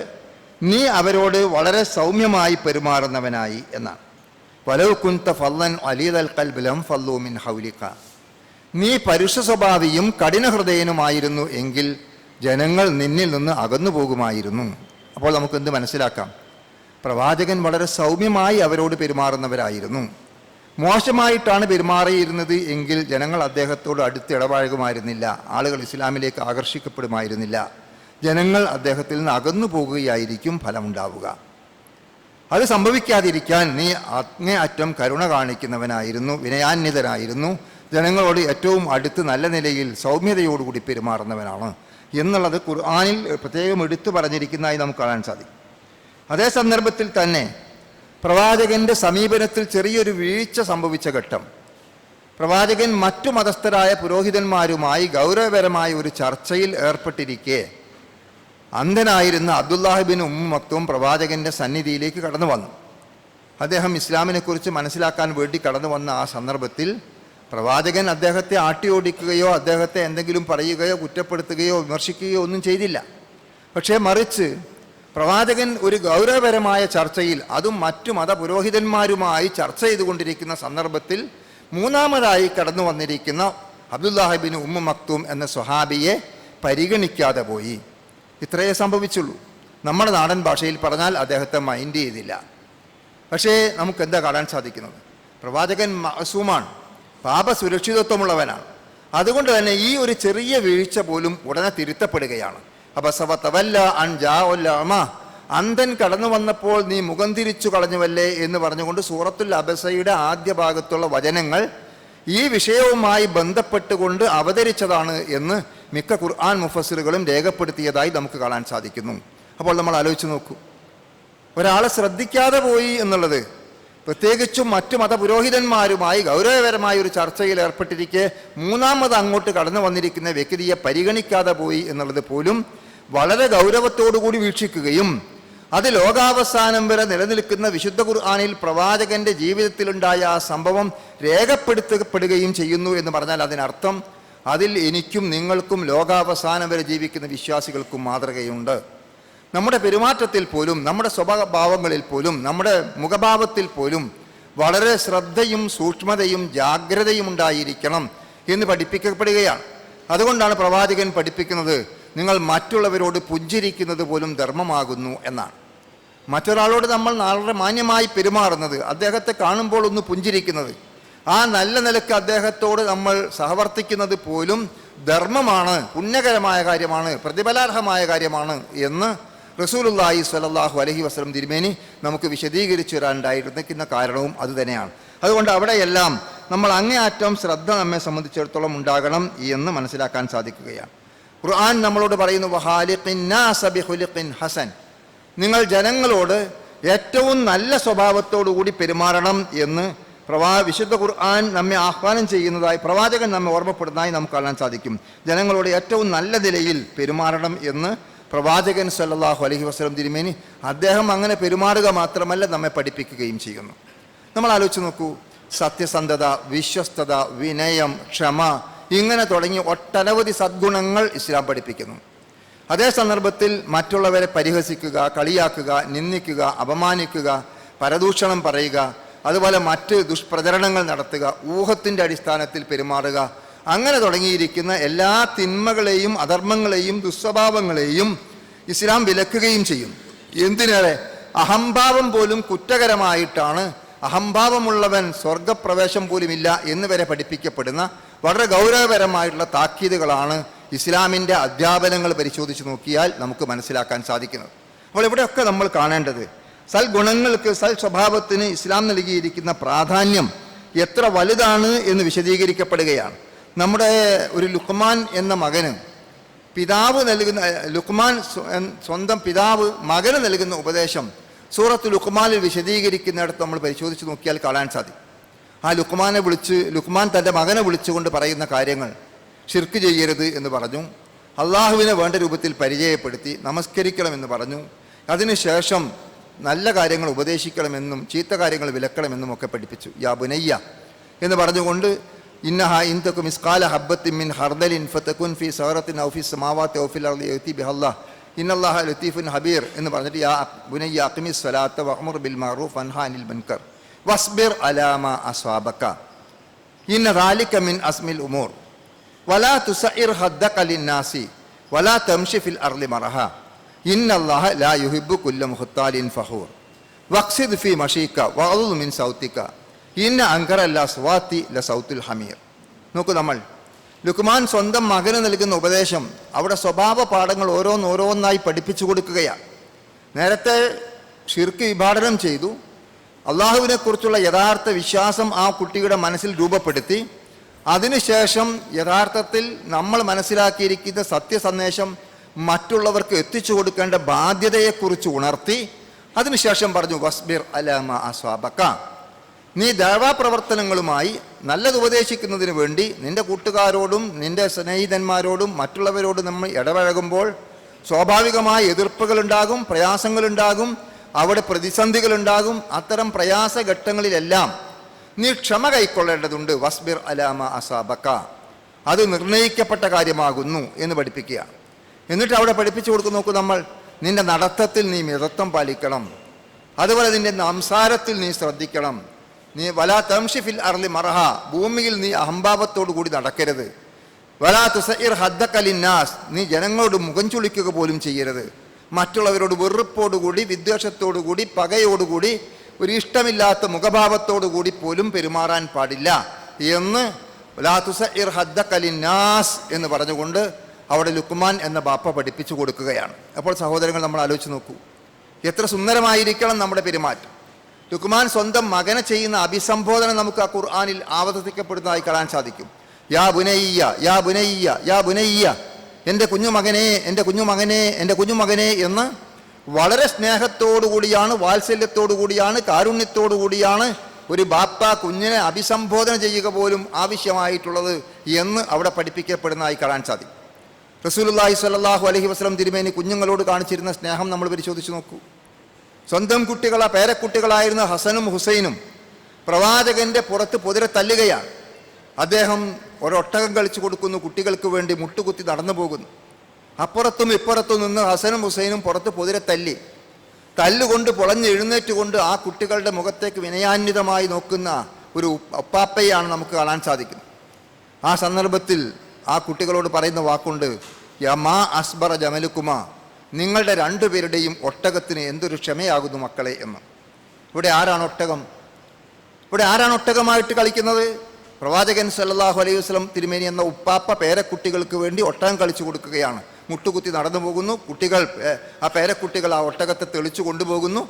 നീ അവരോട് വളരെ സൗമ്യമായി പെരുമാറുന്നവനായി എന്നാണ്. വലൗ കുൻത ഫല്ലൻ അലീദൽ ഖൽബി ലം ഫല്ലൂ മിൻ ഹൗലിക, നീ പരുഷ സ്വഭാവിയും കഠിന ഹൃദയനുമായിരുന്നു എങ്കിൽ ജനങ്ങൾ നിന്നിൽ നിന്ന് അകന്നു പോകുമായിരുന്നു. അപ്പോൾ നമുക്കെന്ത് മനസ്സിലാക്കാം? പ്രവാചകൻ വളരെ സൗമ്യമായി അവരോട് പെരുമാറുന്നവരായിരുന്നു. മോശമായിട്ടാണ് പെരുമാറിയിരുന്നത് എങ്കിൽ ജനങ്ങൾ അദ്ദേഹത്തോട് അടുത്ത് ഇടപഴകുമായിരുന്നില്ല, ആളുകൾ ഇസ്ലാമിലേക്ക് ആകർഷിക്കപ്പെടുമായിരുന്നില്ല, ജനങ്ങൾ അദ്ദേഹത്തിൽ നിന്ന് അകന്നു പോകുകയായിരിക്കും ഫലമുണ്ടാവുക. അത് സംഭവിക്കാതിരിക്കാൻ നീ അങ്ങേയറ്റം കരുണ കാണിക്കുന്നവനായിരുന്നു, വിനയാന്വിതനായിരുന്നു, ജനങ്ങളോട് ഏറ്റവും അടുത്ത് നല്ല നിലയിൽ സൗമ്യതയോടുകൂടി പെരുമാറുന്നവനാണ് എന്നുള്ളത് ഖുർആനിൽ പ്രത്യേകം എടുത്തു പറഞ്ഞിരിക്കുന്നതായി നമുക്ക് കാണാൻ സാധിക്കും. അതേ സന്ദർഭത്തിൽ തന്നെ പ്രവാചകൻ്റെ സമീപനത്തിൽ ചെറിയൊരു വീഴ്ച സംഭവിച്ച ഘട്ടം, പ്രവാചകൻ മറ്റു മതസ്ഥരായ പുരോഹിതന്മാരുമായി ഗൗരവപരമായ ഒരു ചർച്ചയിൽ ഏർപ്പെട്ടിരിക്കെ അന്ധനായിരുന്ന അബ്ദുല്ലാഹിബിൻ മക്തൂം പ്രവാചകന്റെ സന്നിധിയിലേക്ക് കടന്നു വന്നു. അദ്ദേഹം ഇസ്ലാമിനെക്കുറിച്ച് മനസ്സിലാക്കാൻ വേണ്ടി കടന്നു വന്ന ആ സന്ദർഭത്തിൽ പ്രവാചകൻ അദ്ദേഹത്തെ ആട്ടിയോടിക്കുകയോ അദ്ദേഹത്തെ എന്തെങ്കിലും പറയുകയോ കുറ്റപ്പെടുത്തുകയോ വിമർശിക്കുകയോ ഒന്നും ചെയ്തില്ല. പക്ഷേ മറിച്ച് പ്രവാചകൻ ഒരു ഗൗരവപരമായ ചർച്ചയിൽ, അതും മറ്റു മതപുരോഹിതന്മാരുമായി ചർച്ച ചെയ്തുകൊണ്ടിരിക്കുന്ന സന്ദർഭത്തിൽ മൂന്നാമതായി കടന്നു വന്നിരിക്കുന്ന അബ്ദുല്ലാഹിബിൻ മക്തൂം എന്ന സ്വഹാബിയെ പരിഗണിക്കാതെ പോയി. ഇത്രയേ സംഭവിച്ചുള്ളൂ. നമ്മുടെ നാടൻ ഭാഷയിൽ പറഞ്ഞാൽ അദ്ദേഹത്തെ മൈൻഡ് ചെയ്തില്ല. പക്ഷേ നമുക്കെന്താ കാണാൻ സാധിക്കുന്നത്? പ്രവാചകൻ മഅസൂമാണ്, പാപസുരക്ഷിതത്വമുള്ളവനാണ്. അതുകൊണ്ട് തന്നെ ഈ ഒരു ചെറിയ വീഴ്ച പോലും ഉടനെ തിരുത്തപ്പെടുകയാണ്. അന്ധൻ കടന്നു വന്നപ്പോൾ നീ മുഖം തിരിച്ചു കളഞ്ഞുവല്ലേ എന്ന് പറഞ്ഞുകൊണ്ട് സൂറത്തുൽ അബസയുടെ ആദ്യ ഭാഗത്തുള്ള വചനങ്ങൾ ഈ വിഷയവുമായി ബന്ധപ്പെട്ടുകൊണ്ട് അവതരിച്ചതാണ് എന്ന് മിക്ക ഖുർആൻ മുഫസ്സിറുകളും രേഖപ്പെടുത്തിയതായി നമുക്ക് കാണാൻ സാധിക്കുന്നു. അപ്പോൾ നമ്മൾ ആലോചിച്ച് നോക്കൂ, ഒരാളെ ശ്രദ്ധിക്കാതെ പോയി എന്നുള്ളത്, പ്രത്യേകിച്ചും മറ്റു മതപുരോഹിതന്മാരുമായി ഗൗരവപരമായ ഒരു ചർച്ചയിൽ ഏർപ്പെട്ടിരിക്കെ മൂന്നാമത് അങ്ങോട്ട് കടന്നു വന്നിരിക്കുന്ന വ്യക്തിയെ പരിഗണിക്കാതെ പോയി എന്നുള്ളത് പോലും വളരെ ഗൗരവത്തോടുകൂടി വീക്ഷിക്കുകയും അത് ലോകാവസാനം വരെ നിലനിൽക്കുന്ന വിശുദ്ധ ഖുർആനിൽ പ്രവാചകന്റെ ജീവിതത്തിലുണ്ടായ ആ സംഭവം രേഖപ്പെടുത്തപ്പെടുകയും ചെയ്യുന്നു എന്ന് പറഞ്ഞാൽ അതിനർത്ഥം അതിൽ എനിക്കും നിങ്ങൾക്കും ലോകാവസാനം വരെ ജീവിക്കുന്ന വിശ്വാസികൾക്കും മാതൃകയുണ്ട്. നമ്മുടെ പെരുമാറ്റത്തിൽ പോലും, നമ്മുടെ സ്വഭാവങ്ങളിൽ പോലും, നമ്മുടെ മുഖഭാവത്തിൽ പോലും വളരെ ശ്രദ്ധയും സൂക്ഷ്മതയും ജാഗ്രതയും ഉണ്ടായിരിക്കണം എന്ന് പഠിപ്പിക്കപ്പെടുകയാണ്. അതുകൊണ്ടാണ് പ്രവാചകൻ പഠിപ്പിക്കുന്നത്, നിങ്ങൾ മറ്റുള്ളവരോട് പുഞ്ചിരിക്കുന്നത് പോലും ധർമ്മമാകുന്നു എന്നാണ്. മറ്റൊരാളോട് നമ്മൾ വളരെ മാന്യമായി പെരുമാറുന്നത്, അദ്ദേഹത്തെ കാണുമ്പോൾ ഒന്ന് പുഞ്ചിരിക്കുന്നത്, ആ നല്ല നിലയ്ക്ക് അദ്ദേഹത്തോട് നമ്മൾ സഹവർത്തിക്കുന്നത് പോലും ധർമ്മമാണ്, പുണ്യകരമായ കാര്യമാണ്, പ്രതിഫലാർഹമായ കാര്യമാണ് എന്ന് റസൂലുള്ളാഹി സ്വല്ലല്ലാഹു അലൈഹി വസല്ലം തിരുമേനി നമുക്ക് വിശദീകരിച്ചു തരാനുണ്ടായിരിക്കുന്ന കാരണവും അതുതന്നെയാണ്. അതുകൊണ്ട് അവിടെയെല്ലാം നമ്മൾ അങ്ങേയറ്റം ശ്രദ്ധ നമ്മെ സംബന്ധിച്ചിടത്തോളം ഉണ്ടാകണം എന്ന് മനസ്സിലാക്കാൻ സാധിക്കുകയാണ്. ഖുർആൻ നമ്മളോട് പറയുന്നു, വഹാലിഖിൻ നാസ ബിഖുലിഖിൻ ഹസൻ, നിങ്ങൾ ജനങ്ങളോട് ഏറ്റവും നല്ല സ്വഭാവത്തോടു കൂടി പെരുമാറണം എന്ന് വിശുദ്ധ ഖുർആൻ നമ്മെ ആഹ്വാനം ചെയ്യുന്നതായി, പ്രവാചകൻ നമ്മെ ഓർമ്മപ്പെടുന്നതായി നമുക്ക് കാണാൻ സാധിക്കും. ജനങ്ങളോട് ഏറ്റവും നല്ല നിലയിൽ പെരുമാറണം എന്ന് പ്രവാചകൻ സല്ലല്ലാഹു അലൈഹി വസല്ലം തിരുമേനി അദ്ദേഹം അങ്ങനെ പെരുമാറുക മാത്രമല്ല നമ്മെ പഠിപ്പിക്കുകയും ചെയ്യുന്നു. നമ്മൾ ആലോചിച്ച് നോക്കൂ, സത്യസന്ധത, വിശ്വസ്തത, വിനയം, ക്ഷമ, ഇങ്ങനെ തുടങ്ങി ഒട്ടനവധി സദ്ഗുണങ്ങൾ ഇസ്ലാം പഠിപ്പിക്കുന്നു. അതേ സന്ദർഭത്തിൽ മറ്റുള്ളവരെ പരിഹസിക്കുക, കളിയാക്കുക, നിന്ദിക്കുക, അപമാനിക്കുക, പരദൂഷണം പറയുക, അതുപോലെ മറ്റ് ദുഷ്പ്രചരണങ്ങൾ നടത്തുക, ഊഹത്തിൻ്റെ അടിസ്ഥാനത്തിൽ പെരുമാറുക, അങ്ങനെ തുടങ്ങിയിരിക്കുന്ന എല്ലാ തിന്മകളെയും അധർമ്മങ്ങളെയും ദുസ്വഭാവങ്ങളെയും ഇസ്ലാം വിലക്കുകയും ചെയ്യും. എന്തിനേറെ, അഹംഭാവം പോലും കുറ്റകരമായിട്ടാണ്, അഹംഭാവമുള്ളവൻ സ്വർഗപ്രവേശം പോലുമില്ല എന്ന് വരെ പഠിപ്പിക്കപ്പെടുന്ന വളരെ ഗൗരവപരമായിട്ടുള്ള താക്കീതുകളാണ് ഇസ്ലാമിൻ്റെ അധ്യാപനങ്ങൾ പരിശോധിച്ച് നോക്കിയാൽ നമുക്ക് മനസ്സിലാക്കാൻ സാധിക്കുന്നത്. അപ്പോൾ ഇവിടെയൊക്കെ നമ്മൾ കാണേണ്ടത് സൽഗുണങ്ങൾക്ക്, സൽ സ്വഭാവത്തിന് ഇസ്ലാം നൽകിയിരിക്കുന്ന പ്രാധാന്യം എത്ര വലുതാണ് എന്ന് വിശദീകരിക്കപ്പെടുകയാണ്. നമ്മുടെ ഒരു ലുക്മാൻ എന്ന മകന് പിതാവ് നൽകുന്ന, ലുക്മാൻ സ്വന്തം പിതാവ് മകന് നൽകുന്ന ഉപദേശം സൂറത്ത് ലുക്മാനിൽ വിശദീകരിക്കുന്നിടത്ത് നമ്മൾ പരിശോധിച്ച് നോക്കിയാൽ കാണാൻ സാധിക്കും. ആ ലുക്മാൻ തൻ്റെ മകനെ വിളിച്ചുകൊണ്ട് പറയുന്ന കാര്യങ്ങൾ, ഷിർക്ക് ചെയ്യരുത് എന്ന് പറഞ്ഞു, അള്ളാഹുവിനെ വേണ്ട രൂപത്തിൽ പരിചയപ്പെടുത്തി, നമസ്കരിക്കണമെന്ന് പറഞ്ഞു, അതിനുശേഷം നല്ല കാര്യങ്ങൾ ഉപദേശിക്കണമെന്നും ചീത്ത കാര്യങ്ങൾ വിലക്കണമെന്നും ഒക്കെ പഠിപ്പിച്ചു. യാ ബുനയ്യ എന്ന് പറഞ്ഞുകൊണ്ട് ഇന്നഹ ഇൻതകു മിസ്കാല ഹബ്ബത്തിൻ മിൻ ഹർദലിൻ ഫതകുൻ ഫി സഹറത്തിൻ ഔ ഫി സമാവാതി ഔ ഫിൽ അർളി യഅതി ബിഹല്ലാഹ് ഇന്നല്ലാഹ ലതീഫുൻ ഹബീർ എന്ന് പറഞ്ഞിട്ട് യാ ബുനയ്യ അഖിമിസ് സ്വലാത്ത വഅ്മുർ ബിൽ മഅറൂഫ് വൻഹ അനിൽ മുൻകർ വസ്ബിർ അലാ മാ അസ്വാബക ഇന്ന ദാലിക മിൻ അസ്മിൽ ഉമൂർ വലാ തുസഇർ ഹദ്ദക ലിന്നാസി വലാ തംശി ഫിൽ അർളി മറഹ ഇന്നല്ലാഹ ലാ യുഹിബ്ബു കുല്ല മുഖ്താലിൻ ഫഖൂർ വഖ്സിദ് ഫി മഷീക വഅദ് മിൻ സൗതിക ഇന്ന അൻകറ ലസ്വാതി ലസൗത്തുൽ ഹമീർ. നോക്കൂ, നമ്മൾ ലുക്മാൻ സ്വന്തം മകന് നൽകുന്ന ഉപദേശം അവിടെ സ്വഭാവ പാഠങ്ങൾ ഓരോന്നോരോന്നായി പഠിപ്പിച്ചു കൊടുക്കുകയാണ്. നേരത്തെ ഷിർക്ക് വിഭാടനം ചെയ്തു, അള്ളാഹുവിനെക്കുറിച്ചുള്ള യഥാർത്ഥ വിശ്വാസം ആ കുട്ടിയുടെ മനസ്സിൽ രൂപപ്പെടുത്തി, അതിനുശേഷം യഥാർത്ഥത്തിൽ നമ്മൾ മനസ്സിലാക്കിയിരിക്കുന്ന സത്യസന്ദേശം മറ്റുള്ളവർക്ക് എത്തിച്ചു കൊടുക്കേണ്ട ബാധ്യതയെക്കുറിച്ച് ഉണർത്തി, അതിനുശേഷം പറഞ്ഞു വസ്ബിർ അലാ മാ അസ്വാബക, നീ ദഅവാ പ്രവർത്തനങ്ങളുമായി നല്ലത് ഉപദേശിക്കുന്നതിന് വേണ്ടി നിന്റെ കൂട്ടുകാരോടും നിന്റെ സ്നേഹിതന്മാരോടും മറ്റുള്ളവരോടും നമ്മൾ ഇടപഴകുമ്പോൾ സ്വാഭാവികമായ എതിർപ്പുകളുണ്ടാകും, പ്രയാസങ്ങളുണ്ടാകും, അവിടെ പ്രതിസന്ധികളുണ്ടാകും. അത്തരം പ്രയാസഘട്ടങ്ങളിലെല്ലാം നീ ക്ഷമ കൈക്കൊള്ളേണ്ടതുണ്ട്. വസ്ബിർ അലാമ അസാബക്ക, അത് നിർണയിക്കപ്പെട്ട കാര്യമാകുന്നു എന്ന് പഠിപ്പിക്കുക. എന്നിട്ട് അവിടെ പഠിപ്പിച്ചു കൊടുക്കും, നോക്കൂ നമ്മൾ, നിന്റെ നടത്തത്തിൽ നീ മിതത്വം പാലിക്കണം, അതുപോലെ നിന്റെ സംസാരത്തിൽ നീ ശ്രദ്ധിക്കണം. നീ വലാ തംശി ഫിൽ അർളി മറഹ, ഭൂമിയിൽ നീ അഹംഭാവത്തോടു കൂടി നടക്കരുത്. വലാ തുസഇർ ഹദ്ദക ലിന്നാസ്, നീ ജനങ്ങളോട് മുഖം ചുളിക്കുക പോലും ചെയ്യരുത്. മറ്റുള്ളവരോട് വെറുപ്പോടുകൂടി, വിദ്വേഷത്തോടുകൂടി, പകയോടുകൂടി, ഒരു ഇഷ്ടമില്ലാത്ത മുഖഭാവത്തോടുകൂടി പോലും പെരുമാറാൻ പാടില്ല എന്ന് വലാ തുസഇർ ഹദ്ദക ലിന്നാസ് എന്ന് പറഞ്ഞുകൊണ്ട് അവിടെ ലുക്മാൻ എന്ന ബാപ്പ പഠിപ്പിച്ചു കൊടുക്കുകയാണ്. അപ്പോൾ സഹോദരങ്ങൾ, നമ്മൾ ആലോചിച്ച് നോക്കൂ, എത്ര സുന്ദരമായിരിക്കണം നമ്മുടെ പെരുമാറ്റം. ലുക്മാൻ സ്വന്തം മകനെ ചെയ്യുന്ന അഭിസംബോധന നമുക്ക് ആ ഖുർആനിൽ ആവർത്തിക്കപ്പെടുന്നതായി കാണാൻ സാധിക്കും. യാ ബുനയ്യ, യാ ബുനയ്യ, യാ ബുനയ്യ, എൻ്റെ കുഞ്ഞുമകനെ, എൻ്റെ കുഞ്ഞുമകനെ, എൻ്റെ കുഞ്ഞുമകനെ എന്ന് വളരെ സ്നേഹത്തോടുകൂടിയാണ്, വാത്സല്യത്തോടുകൂടിയാണ്, കാരുണ്യത്തോടുകൂടിയാണ് ഒരു ബാപ്പ കുഞ്ഞിനെ അഭിസംബോധന ചെയ്യുക പോലും ആവശ്യമായിട്ടുള്ളത് എന്ന് അവിടെ പഠിപ്പിക്കപ്പെടുന്നതായി കാണാൻ സാധിക്കും. റസൂലുള്ളാഹി സ്വല്ലല്ലാഹു അലൈഹി വസല്ലം തിരുമേനി കുഞ്ഞുങ്ങളോട് കാണിച്ചിരുന്ന സ്നേഹം നമ്മൾ പരിശോധിച്ച് നോക്കൂ. സ്വന്തം കുട്ടികളെ, പേരക്കുട്ടികളായിരുന്ന ഹസനും ഹുസൈനും പ്രവാചകന്റെ പുറത്ത് പൊതിരെ തല്ലുകയാണ്. അദ്ദേഹം ഒരൊട്ടകം കളിച്ചു കൊടുക്കുന്നു, കുട്ടികൾക്ക് വേണ്ടി മുട്ടുകുത്തി നടന്നു പോകുന്നു. അപ്പുറത്തും ഇപ്പുറത്തും നിന്ന് ഹസനും ഹുസൈനും പുറത്ത് പൊതിരെ തല്ലുകൊണ്ട് പൊളഞ്ഞ് എഴുന്നേറ്റുകൊണ്ട് ആ കുട്ടികളുടെ മുഖത്തേക്ക് വിനയാന്വിതമായി നോക്കുന്ന ഒരു ഒപ്പാപ്പയാണ് നമുക്ക് കാണാൻ സാധിക്കുന്നത്. ആ സന്ദർഭത്തിൽ ആ കുട്ടികളോട് പറയുന്ന വാക്കുണ്ട്, യമാ അസ്ബറ ജമലുക്കുമാ, നിങ്ങളുടെ രണ്ടുപേരുടെയും ഒട്ടകത്തിന് എന്തൊരു ക്ഷമയാകുന്നു മക്കളെ എന്ന്. ഇവിടെ ആരാണ് ഒട്ടകം? ഇവിടെ ആരാണ് ഒട്ടകമായിട്ട് കളിക്കുന്നത്? പ്രവാചകൻ സല്ലല്ലാഹു അലൈഹി വസല്ലം തിരുമേനി എന്ന ഉപ്പാപ്പ പേരക്കുട്ടികൾക്ക് വേണ്ടി ഒട്ടകം കളിച്ചു കൊടുക്കുകയാണ്. മുട്ടുകുത്തി നടന്നു പോകുന്നു. കുട്ടികൾ, ആ പേരക്കുട്ടികൾ ആ ഒട്ടകത്തെ തെളിച്ചു കൊണ്ടുപോകുന്നു.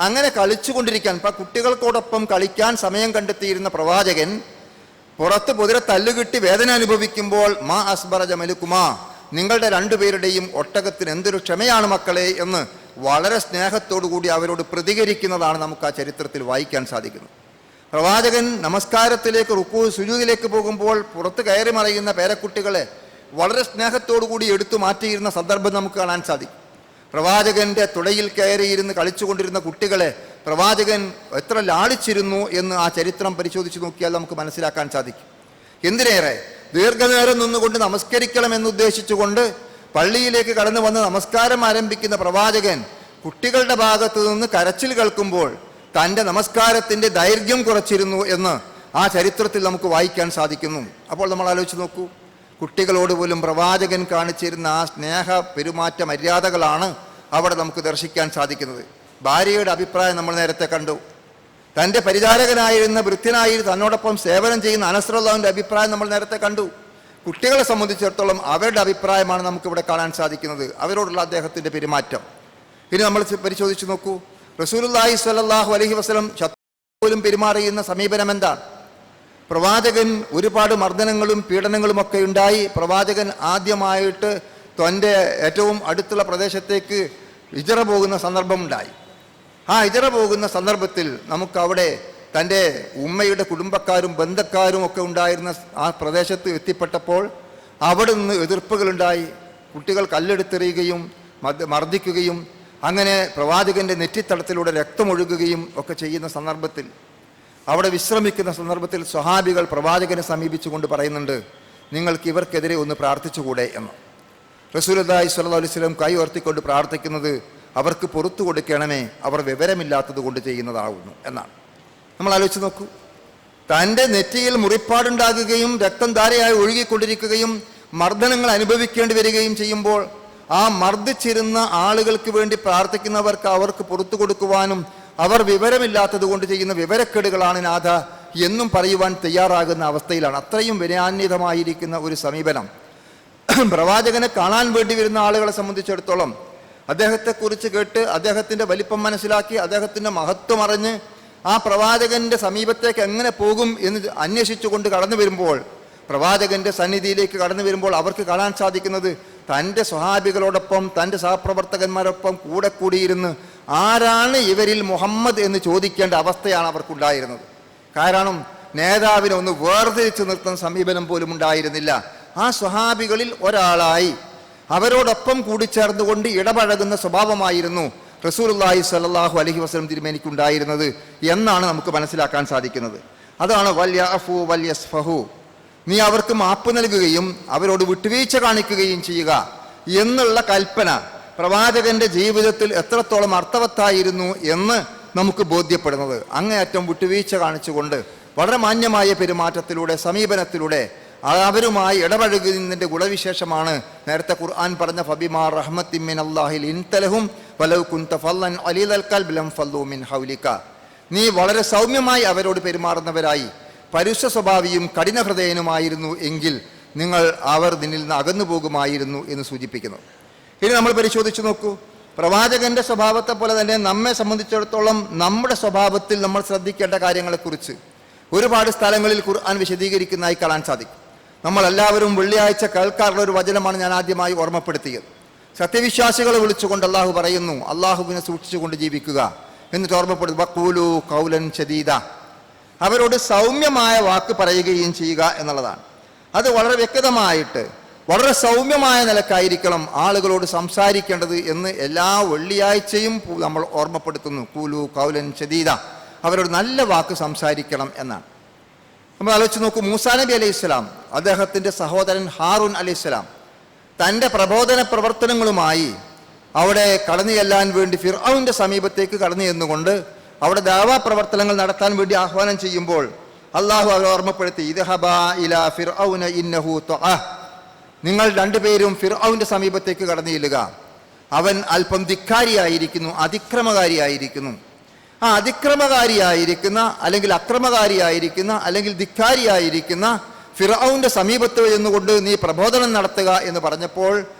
അങ്ങനെ കളിച്ചുകൊണ്ടിരിക്കാൻ, ഇപ്പം കുട്ടികൾക്കോടൊപ്പം കളിക്കാൻ സമയം കണ്ടെത്തിയിരുന്ന പ്രവാചകൻ പുറത്ത് പൊതിരെ തല്ലുകിട്ടി വേദന അനുഭവിക്കുമ്പോൾ മാ അസ്ബറ ജമലുക്കുമാ, നിങ്ങളുടെ രണ്ടുപേരുടെയും ഒട്ടകത്തിന് എന്തൊരു ക്ഷമയാണ് മക്കളെ എന്ന് വളരെ സ്നേഹത്തോടു കൂടി അവരോട് പ്രതികരിക്കുന്നതാണ് നമുക്ക് ആ ചരിത്രത്തിൽ വായിക്കാൻ സാധിക്കുന്നത്. പ്രവാചകൻ നമസ്കാരത്തിലേക്ക്, റുക്കൂ സുജൂദിലേക്ക് പോകുമ്പോൾ പുറത്ത് കയറി മറയുന്ന പേരക്കുട്ടികളെ വളരെ സ്നേഹത്തോടു കൂടി എടുത്തു മാറ്റിയിരുന്ന സന്ദർഭം നമുക്ക് കാണാൻ സാധിക്കും. പ്രവാചകന്റെ തുടയിൽ കയറിയിരുന്ന് കളിച്ചുകൊണ്ടിരുന്ന കുട്ടികളെ പ്രവാചകൻ എത്ര ലാളിച്ചിരുന്നു എന്ന് ആ ചരിത്രം പരിശോധിച്ച് നോക്കിയാൽ നമുക്ക് മനസ്സിലാക്കാൻ സാധിക്കും. എന്തിനേറെ, ദീർഘനേരം നിന്നുകൊണ്ട് നമസ്കരിക്കണം എന്നുദ്ദേശിച്ചുകൊണ്ട് പള്ളിയിലേക്ക് കടന്നു വന്ന് നമസ്കാരം ആരംഭിക്കുന്ന പ്രവാചകൻ കുട്ടികളുടെ ഭാഗത്തു നിന്ന് കരച്ചിൽ കേൾക്കുമ്പോൾ തൻ്റെ നമസ്കാരത്തിൻ്റെ ദൈർഘ്യം കുറച്ചിരുന്നു എന്ന് ആ ചരിത്രത്തിൽ നമുക്ക് വായിക്കാൻ സാധിക്കുന്നു. അപ്പോൾ നമ്മൾ ആലോചിച്ച് നോക്കൂ, കുട്ടികളോട് പോലും പ്രവാചകൻ കാണിച്ചിരുന്ന ആ സ്നേഹ പെരുമാറ്റ മര്യാദകളാണ് അവിടെ നമുക്ക് ദർശിക്കാൻ സാധിക്കുന്നത്. ഭാര്യയുടെ അഭിപ്രായം നമ്മൾ നേരത്തെ കണ്ടു. തൻ്റെ പരിചാരകനായിരുന്ന ഭൃത്യനായി തന്നോടൊപ്പം സേവനം ചെയ്യുന്ന അനസ് റളിയല്ലാഹുവിൻ്റെ അഭിപ്രായം നമ്മൾ നേരത്തെ കണ്ടു. കുട്ടികളെ സംബന്ധിച്ചിടത്തോളം അവരുടെ അഭിപ്രായമാണ് നമുക്കിവിടെ കാണാൻ സാധിക്കുന്നത്, അവരോടുള്ള അദ്ദേഹത്തിൻ്റെ പെരുമാറ്റം. ഇനി നമ്മൾ പരിശോധിച്ച് നോക്കൂ, റസൂലുള്ളാഹി സ്വല്ലല്ലാഹു അലൈഹി വസല്ലം പോലും പെരുമാറിയുന്ന സമീപനം എന്താണ്? പ്രവാചകൻ ഒരുപാട് മർദ്ദനങ്ങളും പീഡനങ്ങളും ഒക്കെ ഉണ്ടായി. പ്രവാചകൻ ആദ്യമായിട്ട് തൻ്റെ ഏറ്റവും അടുത്തുള്ള പ്രദേശത്തേക്ക് ഹിജറ പോകുന്ന സന്ദർഭമുണ്ടായി. ആ ഹിജറ പോകുന്ന സന്ദർഭത്തിൽ നമുക്കവിടെ തൻ്റെ ഉമ്മയുടെ കുടുംബക്കാരും ബന്ധക്കാരും ഒക്കെ ഉണ്ടായിരുന്ന ആ പ്രദേശത്ത് എത്തിപ്പെട്ടപ്പോൾ അവിടെ നിന്ന് എതിർപ്പുകളുണ്ടായി. കുട്ടികൾ കല്ലെടുത്തെറിയുകയും മർദ്ദിക്കുകയും അങ്ങനെ പ്രവാചകൻ്റെ നെറ്റിത്തടത്തിലൂടെ രക്തമൊഴുകുകയും ഒക്കെ ചെയ്യുന്ന സന്ദർഭത്തിൽ, അവിടെ വിശ്രമിക്കുന്ന സന്ദർഭത്തിൽ സ്വഹാബികൾ പ്രവാചകനെ സമീപിച്ചുകൊണ്ട് പറയുന്നുണ്ട്, നിങ്ങൾക്ക് ഇവർക്കെതിരെ ഒന്ന് പ്രാർത്ഥിച്ചുകൂടെ എന്ന്. റസൂലുള്ളാഹി സ്വല്ലല്ലാഹു അലൈഹി വസല്ലം കൈ ഉയർത്തിക്കൊണ്ട് പ്രാർത്ഥിക്കുന്നത് അവർക്ക് പുറത്തു കൊടുക്കണമേ, അവർ വിവരമില്ലാത്തത് കൊണ്ട് ചെയ്യുന്നതാകുന്നു എന്നാണ്. നമ്മൾ ആലോചിച്ച് നോക്കൂ, തൻ്റെ നെറ്റിയിൽ മുറിപ്പാടുണ്ടാകുകയും രക്തം ധാരയായി ഒഴുകിക്കൊണ്ടിരിക്കുകയും മർദ്ദനങ്ങൾ അനുഭവിക്കേണ്ടി വരികയും ചെയ്യുമ്പോൾ ആ മർദ്ദിച്ചിരുന്ന ആളുകൾക്ക് വേണ്ടി പ്രാർത്ഥിക്കുന്നവർക്ക് അവർക്ക് പുറത്തു കൊടുക്കുവാനും അവർ വിവരമില്ലാത്തത് കൊണ്ട് ചെയ്യുന്ന വിവരക്കേടുകളാണ് നാഥ എന്നും പറയുവാൻ തയ്യാറാകുന്ന അവസ്ഥയിലാണ്. അത്രയും വിനയാന്വിതമായിരിക്കുന്ന ഒരു സമീപനം. പ്രവാചകനെ കാണാൻ വേണ്ടി വരുന്ന ആളുകളെ സംബന്ധിച്ചിടത്തോളം അദ്ദേഹത്തെക്കുറിച്ച് കേട്ട് അദ്ദേഹത്തിൻ്റെ വലിപ്പം മനസ്സിലാക്കി അദ്ദേഹത്തിൻ്റെ മഹത്വം അറിഞ്ഞ് ആ പ്രവാചകൻ്റെ സമീപത്തേക്ക് എങ്ങനെ പോകും എന്ന് അന്വേഷിച്ചുകൊണ്ട് കടന്നു വരുമ്പോൾ, പ്രവാചകൻ്റെ സന്നിധിയിലേക്ക് കടന്നു വരുമ്പോൾ അവർക്ക് കാണാൻ സാധിക്കുന്നത് തൻ്റെ സ്വഹാബികളോടൊപ്പം തൻ്റെ സഹപ്രവർത്തകന്മാരൊപ്പം കൂടെ കൂടിയിരുന്ന് ആരാണ് ഇവരിൽ മുഹമ്മദ് എന്ന് ചോദിക്കേണ്ട അവസ്ഥയാണ് അവർക്കുണ്ടായിരുന്നത്. കാരണം നേതാവിനെ ഒന്ന് വേർതിരിച്ച് നിർത്തുന്ന സമീപനം പോലും ഉണ്ടായിരുന്നില്ല. ആ സ്വഹാബികളിൽ ഒരാളായി അവരോടൊപ്പം കൂടിച്ചേർന്നുകൊണ്ട് ഇടപഴകുന്ന സ്വഭാവമായിരുന്നു റസൂലുള്ളാഹി സ്വല്ലല്ലാഹു അലൈഹി വസല്ലം തിരുമേനിക്കുണ്ടായിരുന്നത് എന്നാണ് നമുക്ക് മനസ്സിലാക്കാൻ സാധിക്കുന്നത്. അതാണ് വൽയഅഫു വൽയസ്ഫഹു, നീ അവർക്ക് മാപ്പ് നൽകുകയും അവരോട് വിട്ടുവീഴ്ച കാണിക്കുകയും ചെയ്യുക എന്നുള്ള കൽപ്പന പ്രവാചകന്റെ ജീവിതത്തിൽ എത്രത്തോളം അർത്ഥവത്തായിരുന്നു എന്ന് നമുക്ക് ബോധ്യപ്പെടുന്നത്. അങ്ങേയറ്റം വിട്ടുവീഴ്ച കാണിച്ചുകൊണ്ട് വളരെ മാന്യമായ പെരുമാറ്റത്തിലൂടെ സമീപനത്തിലൂടെ അവരുമായി ഇടപഴകുന്നതിൻ്റെ ഗുണവിശേഷമാണ് നേരത്തെ ഖുർആൻ പറഞ്ഞ ഫബിമാ റഹ്മത്തിൻ മിനല്ലാഹി ലിൻതലഹും വലൗ കുൻത ഫല്ലൻ അലീദൽ ഖൽബി ലം ഫല്ലൂ മിൻ ഹൗലിക. നീ വളരെ സൗമ്യമായി അവരോട് പെരുമാറുന്നവരായി പരുഷ സ്വഭാവിയും കഠിന ഹൃദയനുമായിരുന്നു എങ്കിൽ അവർ നിന്നിൽ നിന്ന് അകന്നു പോകുമായിരുന്നു എന്ന് സൂചിപ്പിക്കുന്നു. ഇനി നമ്മൾ പരിശോധിച്ചു നോക്കൂ, പ്രവാചകന്റെ സ്വഭാവത്തെ പോലെ തന്നെ നമ്മെ സംബന്ധിച്ചിടത്തോളം നമ്മുടെ സ്വഭാവത്തിൽ നമ്മൾ ശ്രദ്ധിക്കേണ്ട കാര്യങ്ങളെക്കുറിച്ച് ഒരുപാട് സ്ഥലങ്ങളിൽ ഖുർആൻ വിശദീകരിക്കുന്നതായി കാണാൻ സാധിക്കും. നമ്മളെല്ലാവരും വെള്ളിയാഴ്ച കേൾക്കാറുള്ള ഒരു വചനമാണ് ഞാൻ ആദ്യമായി ഓർമ്മപ്പെടുത്തിയത്. സത്യവിശ്വാസികളെ വിളിച്ചുകൊണ്ട് അള്ളാഹു പറയുന്നു, അള്ളാഹുവിനെ സൂക്ഷിച്ചുകൊണ്ട് ജീവിക്കുക എന്നിട്ട് ഓർമ്മപ്പെടുത്തുക, വഖൂലു ഖൗലൻ ശദീദ, അവരോട് സൗമ്യമായ വാക്ക് പറയുകയും ചെയ്യുക എന്നുള്ളതാണ്. അത് വളരെ വ്യക്തമായിട്ട് വളരെ സൗമ്യമായ നിലക്കായിരിക്കണം ആളുകളോട് സംസാരിക്കേണ്ടത് എന്ന് എല്ലാ വെള്ളിയാഴ്ചയും നമ്മൾ ഓർമ്മപ്പെടുത്തുന്നു. ഖൂലു ഖൗലൻ ശദീദ, അവരോട് നല്ല വാക്ക് സംസാരിക്കണം എന്നാണ്. നമ്മൾ ആലോചിച്ച് നോക്കൂ, മൂസാ നബി അലൈഹി സ്വലാം അദ്ദേഹത്തിൻ്റെ സഹോദരൻ ഹാറൂൻ അലൈഹി സ്വലാം തൻ്റെ പ്രബോധന പ്രവർത്തനങ്ങളുമായി അവിടെ കടന്നു ചെല്ലാൻ വേണ്ടി ഫിർഔന്റെ സമീപത്തേക്ക് കടന്നു ചെന്നുകൊണ്ട് അവിടെ ദാവാ പ്രവർത്തനങ്ങൾ നടത്താൻ വേണ്ടി ആഹ്വാനം ചെയ്യുമ്പോൾ അള്ളാഹു അവർ ഓർമ്മപ്പെടുത്തി, ഇദ്ഹബാ ഇലാ ഫിർഔന ഇന്നഹു തഅ, നിങ്ങൾ രണ്ടുപേരും ഫിർഔന്റെ സമീപത്തേക്ക് കടന്നു ചെല്ലുക, അവൻ അല്പം ധിക്കാരിയായിരിക്കുന്നു, അതിക്രമകാരിയായിരിക്കുന്നു. ആ അതിക്രമകാരിയായിരിക്കുന്ന അല്ലെങ്കിൽ അക്രമകാരിയായിരിക്കുന്ന അല്ലെങ്കിൽ ധിക്കാരിയായിരിക്കുന്ന ഫിർഔന്റെ സമീപത്ത് എന്നുകൊണ്ട് നീ പ്രബോധനം നടത്തുക എന്ന് പറഞ്ഞപ്പോൾ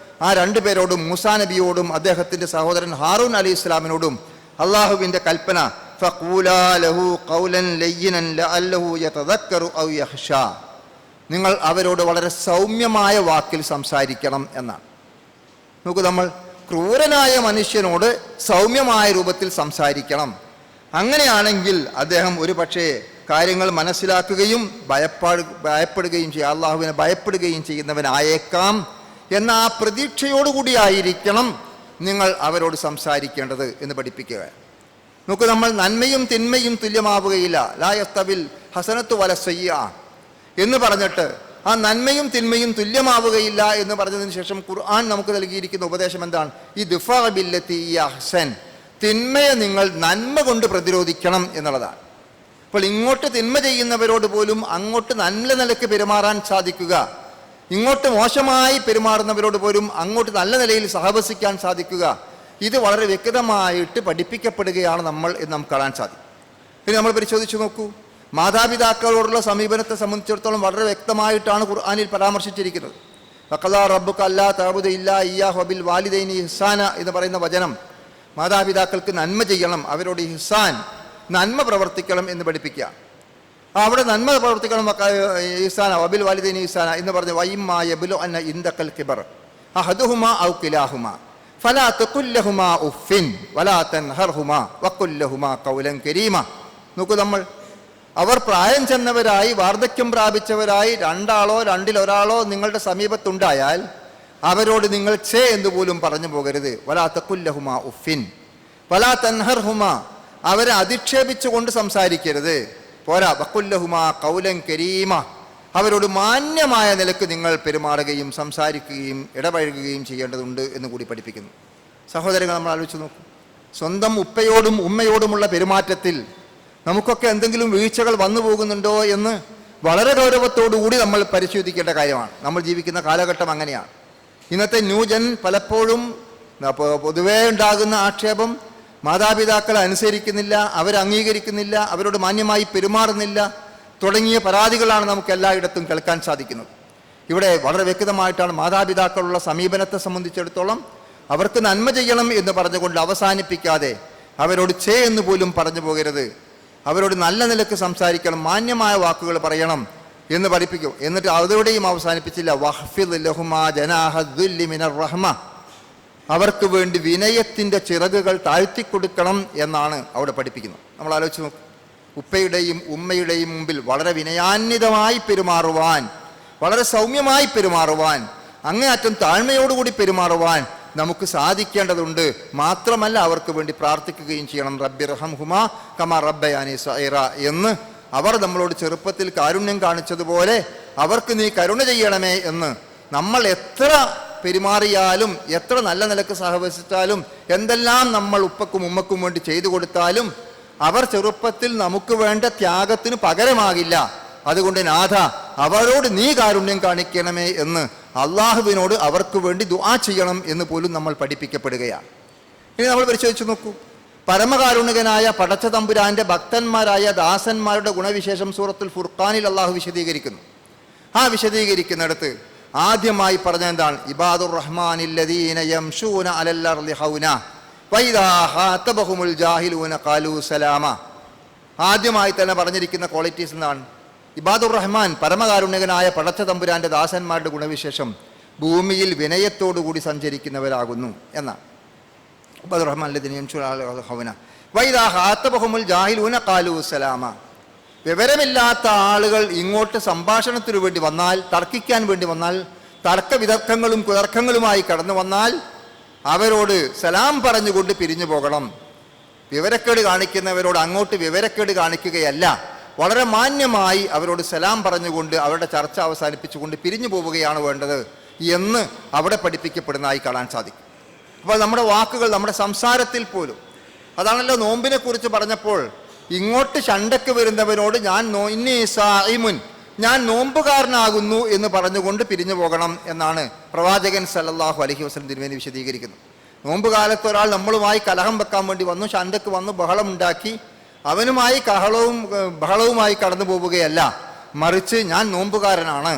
ആ രണ്ടുപേരോടും മൂസാ നബിയോടും അദ്ദേഹത്തിൻ്റെ സഹോദരൻ ഹാറൂൻ അലൈഹി ഇസ്ലാമിനോടും അള്ളാഹുവിൻ്റെ കൽപ്പന, ഫഖൂലാ ലഹു ഖൗലൻ ലയ്യിനൻ ലഅല്ലഹു യതദക്കറു ഔ യഖ്ശാ, നിങ്ങൾ അവരോട് വളരെ സൗമ്യമായ വാക്കിൽ സംസാരിക്കണം എന്നാണ്. നോക്കൂ, നമ്മൾ ക്രൂരനായ മനുഷ്യനോട് സൗമ്യമായ രൂപത്തിൽ സംസാരിക്കണം. അങ്ങനെയാണെങ്കിൽ അദ്ദേഹം ഒരു പക്ഷേ കാര്യങ്ങൾ മനസ്സിലാക്കുകയും ഭയപ്പെടുകയും ചെയ്യുക, അള്ളാഹുവിനെ ഭയപ്പെടുകയും ചെയ്യുന്നവനായേക്കാം എന്ന ആ പ്രതീക്ഷയോടുകൂടിയായിരിക്കണം നിങ്ങൾ അവരോട് സംസാരിക്കേണ്ടത് എന്ന് പഠിപ്പിക്കുക. നോക്കൂ, നമ്മൾ നന്മയും തിന്മയും തുല്യമാവുകയില്ല, ലാ യസ്തവിൽ ഹസനത്തു വല സയ്യിഅ എന്ന് പറഞ്ഞിട്ട് ആ നന്മയും തിന്മയും തുല്യമാവുകയില്ല എന്ന് പറഞ്ഞതിന് ശേഷം ഖുർആൻ നമുക്ക് നൽകിയിരിക്കുന്ന ഉപദേശം എന്താണ്? ഈ ദിഫാ ബില്ലത്തി അഹ്സൻ, തിന്മയെ നിങ്ങൾ നന്മ കൊണ്ട് പ്രതിരോധിക്കണം എന്നുള്ളതാണ്. അപ്പോൾ ഇങ്ങോട്ട് തിന്മ ചെയ്യുന്നവരോട് പോലും അങ്ങോട്ട് നല്ല നിലയ്ക്ക് പെരുമാറാൻ സാധിക്കുക, ഇങ്ങോട്ട് മോശമായി പെരുമാറുന്നവരോട് പോലും അങ്ങോട്ട് നല്ല നിലയിൽ സഹവസിക്കാൻ സാധിക്കുക, ഇത് വളരെ വ്യക്തമായിട്ട് പഠിപ്പിക്കപ്പെടുകയാണ് നമ്മൾ എന്ന് നമുക്ക് കാണാൻ സാധിക്കും. ഇനി നമ്മൾ പരിശോധിച്ച് നോക്കൂ, മാതാപിതാക്കളോടുള്ള സമീപനത്തെ സംബന്ധിച്ചിടത്തോളം വളരെ വ്യക്തമായിട്ടാണ് ഖുർആനിൽ പരാമർശിച്ചിരിക്കുന്നത്. വഖദാ റബ്ബുക അല്ലാ തഅബുദു ഇല്ലാ ഇയ്യാഹു വബിൽ വാലിദൈനി ഇഹ്സാന എന്ന് പറയുന്ന വചനം മാതാപിതാക്കൾക്ക് നന്മ ചെയ്യണം, അവരോട് ഇഹ്സാൻ നന്മ പ്രവർത്തിക്കണം എന്ന് പഠിപ്പിക്കുക. അവിടെ നന്മ പ്രവർത്തിക്കണം, ഇഹ്സാന വബിൽ വാലിദൈനി ഇഹ്സാന എന്ന് പറഞ്ഞ് വഇമ്മാ യബ്ലുഅന്ന ഇൻദകൽ കിബർ അഹദുഹുമാ ഔ കിലാഹുമാ ഫലാ തഖുൽ ലഹുമാ ഉഫിൻ വലാ തൻഹർഹുമാ വഖുൽ ലഹുമാ ഖൗലൻ കരീമാ. നോക്കൂ, നമ്മൾ അവർ പ്രായം ചെന്നവരായി വാർദ്ധക്യം പ്രാപിച്ചവരായി രണ്ടാളോ രണ്ടിലൊരാളോ നിങ്ങളുടെ സമീപത്തുണ്ടായാൽ അവരോട് നിങ്ങൾ ഛേ എന്ന് പോലും പറഞ്ഞു പോകരുത്. വലാ തഖുൽ ലഹുമാ ഉഫിൻ വലാ തൻഹർഹുമാ, അവരെ അധിക്ഷേപിച്ചുകൊണ്ട് സംസാരിക്കരുത്. പോരാ, വഖുൽ ലഹുമാ ഖൗലൻ കരീമ, അവരോട് മാന്യമായ നിലക്ക് നിങ്ങൾ പെരുമാറുകയും സംസാരിക്കുകയും ഇടപഴകുകയും ചെയ്യേണ്ടതുണ്ട് എന്ന് കൂടി പഠിപ്പിക്കുന്നു. സഹോദരങ്ങൾ, നമ്മൾ ആലോചിച്ച് നോക്കൂ, സ്വന്തം ഉപ്പയോടും ഉമ്മയോടുമുള്ള പെരുമാറ്റത്തിൽ നമുക്കൊക്കെ എന്തെങ്കിലും വീഴ്ചകൾ വന്നു പോകുന്നുണ്ടോ എന്ന് വളരെ ഗൗരവത്തോടുകൂടി നമ്മൾ പരിശോധിക്കേണ്ട കാര്യമാണ്. നമ്മൾ ജീവിക്കുന്ന കാലഘട്ടം അങ്ങനെയാണ്. ഇന്നത്തെ ന്യൂജൻ പലപ്പോഴും പൊതുവേ ഉണ്ടാകുന്ന ആക്ഷേപം മാതാപിതാക്കളെ അനുസരിക്കുന്നില്ല, അവരംഗീകരിക്കുന്നില്ല, അവരോട് മാന്യമായി പെരുമാറുന്നില്ല തുടങ്ങിയ പരാതികളാണ് നമുക്ക് എല്ലായിടത്തും കേൾക്കാൻ സാധിക്കുന്നത്. ഇവിടെ വളരെ വ്യക്തമായിട്ടാണ് മാതാപിതാക്കളുള്ള സമീപനത്തെ സംബന്ധിച്ചിടത്തോളം അവർക്ക് നന്മ ചെയ്യണം എന്ന് പറഞ്ഞുകൊണ്ട് അവസാനിപ്പിക്കാതെ അവരോട് ഛേ എന്ന് പോലും പറഞ്ഞു പോകരുത്, അവരോട് നല്ല നിലക്ക് സംസാരിക്കണം, മാന്യമായ വാക്കുകൾ പറയണം എന്ന് പഠിപ്പിക്കും. എന്നിട്ട് അതോടെയും അവസാനിപ്പിച്ചില്ല, വഹ്ഫിദ് ലഹുമാ ജനാഹ ദുല്ലി മിനർ റഹ്മ, അവർക്ക് വേണ്ടി വിനയത്തിൻ്റെ ചിറകുകൾ താഴ്ത്തിക്കൊടുക്കണം എന്നാണ് അവിടെ പഠിപ്പിക്കുന്നത്. നമ്മൾ ആലോചിച്ച് നോക്കും, ഉപ്പയുടെയും ഉമ്മയുടെയും മുമ്പിൽ വളരെ വിനയാന്വിതമായി പെരുമാറുവാൻ, വളരെ സൗമ്യമായി പെരുമാറുവാൻ, അങ്ങേയറ്റം താഴ്മയോടുകൂടി പെരുമാറുവാൻ നമുക്ക് സാധിക്കേണ്ടതുണ്ട്. മാത്രമല്ല അവർക്ക് വേണ്ടി പ്രാർത്ഥിക്കുകയും ചെയ്യണം. റബ്ബിർഹംഹുമാ കമാ റബ്ബയാനി സഗീറ എന്ന് അവർ നമ്മളോട് ചെറുപ്പത്തിൽ കാരുണ്യം കാണിച്ചതുപോലെ അവർക്ക് നീ കരുണ ചെയ്യണമേ എന്ന് നമ്മൾ എത്ര പെരുമാറിയാലും, എത്ര നല്ല നിലക്ക് സഹവസിച്ചാലും, എന്തെല്ലാം നമ്മൾ ഉപ്പക്കും ഉമ്മക്കും വേണ്ടി ചെയ്തു കൊടുത്താലും അവർ ചെറുപ്പത്തിൽ നമുക്ക് വേണ്ട ത്യാഗത്തിന് പകരമാകില്ല. അതുകൊണ്ട് നാഥ അവരോട് നീ കാരുണ്യം കാണിക്കണമേ എന്ന് അള്ളാഹുവിനോട് അവർക്ക് വേണ്ടി ദുആ ചെയ്യണം എന്ന് പോലും നമ്മൾ പഠിപ്പിക്കപ്പെടുകയാണ്. ഇനി നമ്മൾ പരിശോധിച്ച് നോക്കൂ, പരമകാരുണികനായ പടച്ച തമ്പുരാന്റെ ഭക്തന്മാരായ ദാസന്മാരുടെ ഗുണവിശേഷം സൂറത്തുൽ ഫുർഖാനിൽ അള്ളാഹു വിശദീകരിക്കുന്നു. ആ വിശദീകരിക്കുന്നിടത്ത് ആദ്യമായി പറഞ്ഞ എന്താണ്? ഇബാദുർ റഹ്മാനില്ലദീന യംശൂന അലൽ അർളി ഹൗന വഇദാ ഖാതബഹുമുൽ ജാഹിലൂന ഖാലൂ സലാമ. ആദ്യമായി തന്നെ പറഞ്ഞിരിക്കുന്ന ക്വാളിറ്റീസ് എന്താണ്? ഇബാദുർ റഹ്മാൻ പരമകാരുണ്യകനായ പടച്ച തമ്പുരാന്റെ ദാസന്മാരുടെ ഗുണവിശേഷം ഭൂമിയിൽ വിനയത്തോടുകൂടി സഞ്ചരിക്കുന്നവരാകുന്നു എന്നാണ്. ഇബാദുർ റഹ്മാൻ അല്ലദീന യംശൂന അലൽ ഹൗന വഇദാ ഖാതബഹുമുൽ ജാഹിലൂന ഖാലൂ സലാമ. വിവരമില്ലാത്ത ആളുകൾ ഇങ്ങോട്ട് സംഭാഷണത്തിനു വേണ്ടി വന്നാൽ, തർക്കിക്കാൻ വേണ്ടി വന്നാൽ, തർക്ക വിതർക്കങ്ങളും കുതർക്കങ്ങളുമായി കടന്നു വന്നാൽ അവരോട് സലാം പറഞ്ഞുകൊണ്ട് പിരിഞ്ഞു പോകണം. വിവരക്കേട് കാണിക്കുന്നവരോട് അങ്ങോട്ട് വിവരക്കേട് കാണിക്കുകയല്ല, വളരെ മാന്യമായി അവരോട് സലാം പറഞ്ഞുകൊണ്ട് അവരുടെ ചർച്ച അവസാനിപ്പിച്ചുകൊണ്ട് പിരിഞ്ഞു പോവുകയാണ് വേണ്ടത് എന്ന് അവിടെ പഠിപ്പിക്കപ്പെടുന്നതായി കാണാൻ സാധിക്കും. അപ്പോൾ നമ്മുടെ വാക്കുകൾ, നമ്മുടെ സംസാരത്തിൽ പോലും അതാണല്ലോ നോമ്പിനെ കുറിച്ച് പറഞ്ഞപ്പോൾ ഇങ്ങോട്ട് ശണ്ടയ്ക്ക് വരുന്നവനോട് ഞാൻ നോമ്പുകാരനാകുന്നു എന്ന് പറഞ്ഞുകൊണ്ട് പിരിഞ്ഞു പോകണം എന്നാണ് പ്രവാചകൻ സല്ലല്ലാഹു അലൈഹി വസല്ലം തിരുമേനി വിശദീകരിക്കുന്നത്. നോമ്പുകാലത്ത് ഒരാൾ നമ്മളുമായി കലഹം വെക്കാൻ വേണ്ടി വന്നു, ശണ്ടയ്ക്ക് വന്നു, ബഹളമുണ്ടാക്കി, അവനുമായി ബഹളവുമായി കടന്നു പോവുകയല്ല, മറിച്ച് ഞാൻ നോമ്പുകാരനാണ്,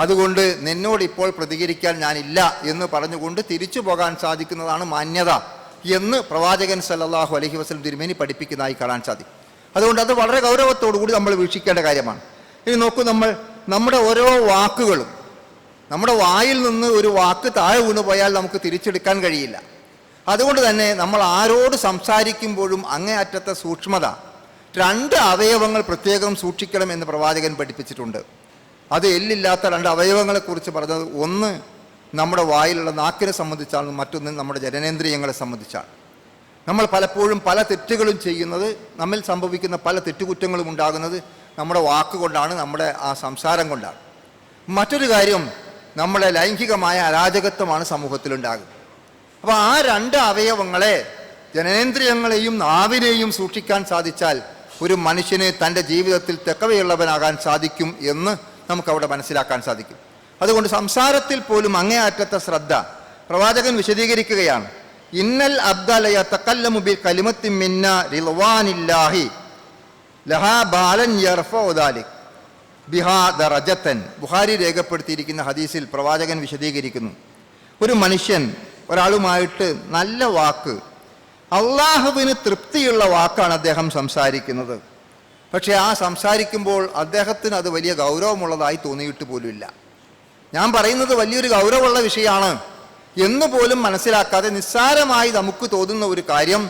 അതുകൊണ്ട് നിന്നോട് ഇപ്പോൾ പ്രതികരിക്കാൻ ഞാനില്ല എന്ന് പറഞ്ഞുകൊണ്ട് തിരിച്ചു പോകാൻ സാധിക്കുന്നതാണ് മാന്യത എന്ന് പ്രവാചകൻ സല്ലല്ലാഹു അലൈഹി വസല്ലം തിരുമേനി പഠിപ്പിക്കുന്നതായി കാണാൻ സാധിക്കും. അതുകൊണ്ട് അത് വളരെ ഗൗരവത്തോടു കൂടി നമ്മൾ വീക്ഷിക്കേണ്ട കാര്യമാണ്. ഇനി നോക്കൂ, നമ്മുടെ ഓരോ വാക്കുകളും, നമ്മുടെ വായിൽ നിന്ന് ഒരു വാക്ക് താഴെ വീണു പോയാൽ നമുക്ക് തിരിച്ചെടുക്കാൻ കഴിയില്ല. അതുകൊണ്ട് തന്നെ നമ്മൾ ആരോട് സംസാരിക്കുമ്പോഴും അങ്ങേയറ്റത്തെ സൂക്ഷ്മത, 2 അവയവങ്ങൾ പ്രത്യേകം സൂക്ഷിക്കണം എന്ന് പ്രവാചകൻ പഠിപ്പിച്ചിട്ടുണ്ട്. അത് എല്ലില്ലാത്ത 2 അവയവങ്ങളെക്കുറിച്ച് പറഞ്ഞത്, ഒന്ന് നമ്മുടെ വായിലുള്ള നാക്കിനെ സംബന്ധിച്ചാണ്, മറ്റൊന്ന് നമ്മുടെ ജനനേന്ദ്രിയങ്ങളെ സംബന്ധിച്ചാണ്. നമ്മൾ പലപ്പോഴും പല തെറ്റുകളും ചെയ്യുന്നത്, നമ്മിൽ സംഭവിക്കുന്ന പല തെറ്റുകുറ്റങ്ങളും ഉണ്ടാകുന്നത് നമ്മുടെ വാക്കുകൊണ്ടാണ്, നമ്മുടെ ആ സംസാരം കൊണ്ടാണ്. മറ്റൊരു കാര്യം, നമ്മുടെ ലൈംഗികമായ അരാജകത്വമാണ് സമൂഹത്തിലുണ്ടാകുന്നത്. അപ്പോൾ ആ 2 അവയവങ്ങളെ, ജനനേന്ദ്രിയങ്ങളെയും നാവിനെയും സൂക്ഷിക്കാൻ സാധിച്ചാൽ ഒരു മനുഷ്യന് തൻ്റെ ജീവിതത്തിൽ തെക്കവയുള്ളവനാകാൻ സാധിക്കും എന്ന് നമുക്കവിടെ മനസ്സിലാക്കാൻ സാധിക്കും. അതുകൊണ്ട് സംസാരത്തിൽ പോലും അങ്ങേയറ്റത്തെ ശ്രദ്ധ പ്രവാചകൻ വിശദീകരിക്കുകയാണ്. ഇന്നൽ അബ്ദല യതകല്ലമു ബി കലിമത്തിൻ മിന്ന റിളവാനില്ലാഹി ലഹാ ബാലൻ യർഫഉ ദാലിക് ബിഹാ ദറജതൻ. ബുഖാരി രേഖപ്പെടുത്തിയിരിക്കുന്ന ഹദീസിൽ പ്രവാചകൻ വിശദീകരിക്കുന്നു, ഒരു മനുഷ്യൻ ഒരാളുമായിട്ട് നല്ല വാക്ക്, അള്ളാഹുവിന് തൃപ്തിയുള്ള വാക്കാണ് അദ്ദേഹം സംസാരിക്കുന്നത്. പക്ഷേ ആ സംസാരിക്കുമ്പോൾ അദ്ദേഹത്തിന് അത് വലിയ ഗൗരവമുള്ളതായി തോന്നിയിട്ട് പോലുമില്ല. ഞാൻ പറയുന്നത് വലിയൊരു ഗൗരവമുള്ള വിഷയമാണ് എന്ന് പോലും മനസ്സിലാക്കാതെ നിസ്സാരമായി നമുക്ക് തോന്നുന്ന ഒരു കാര്യം,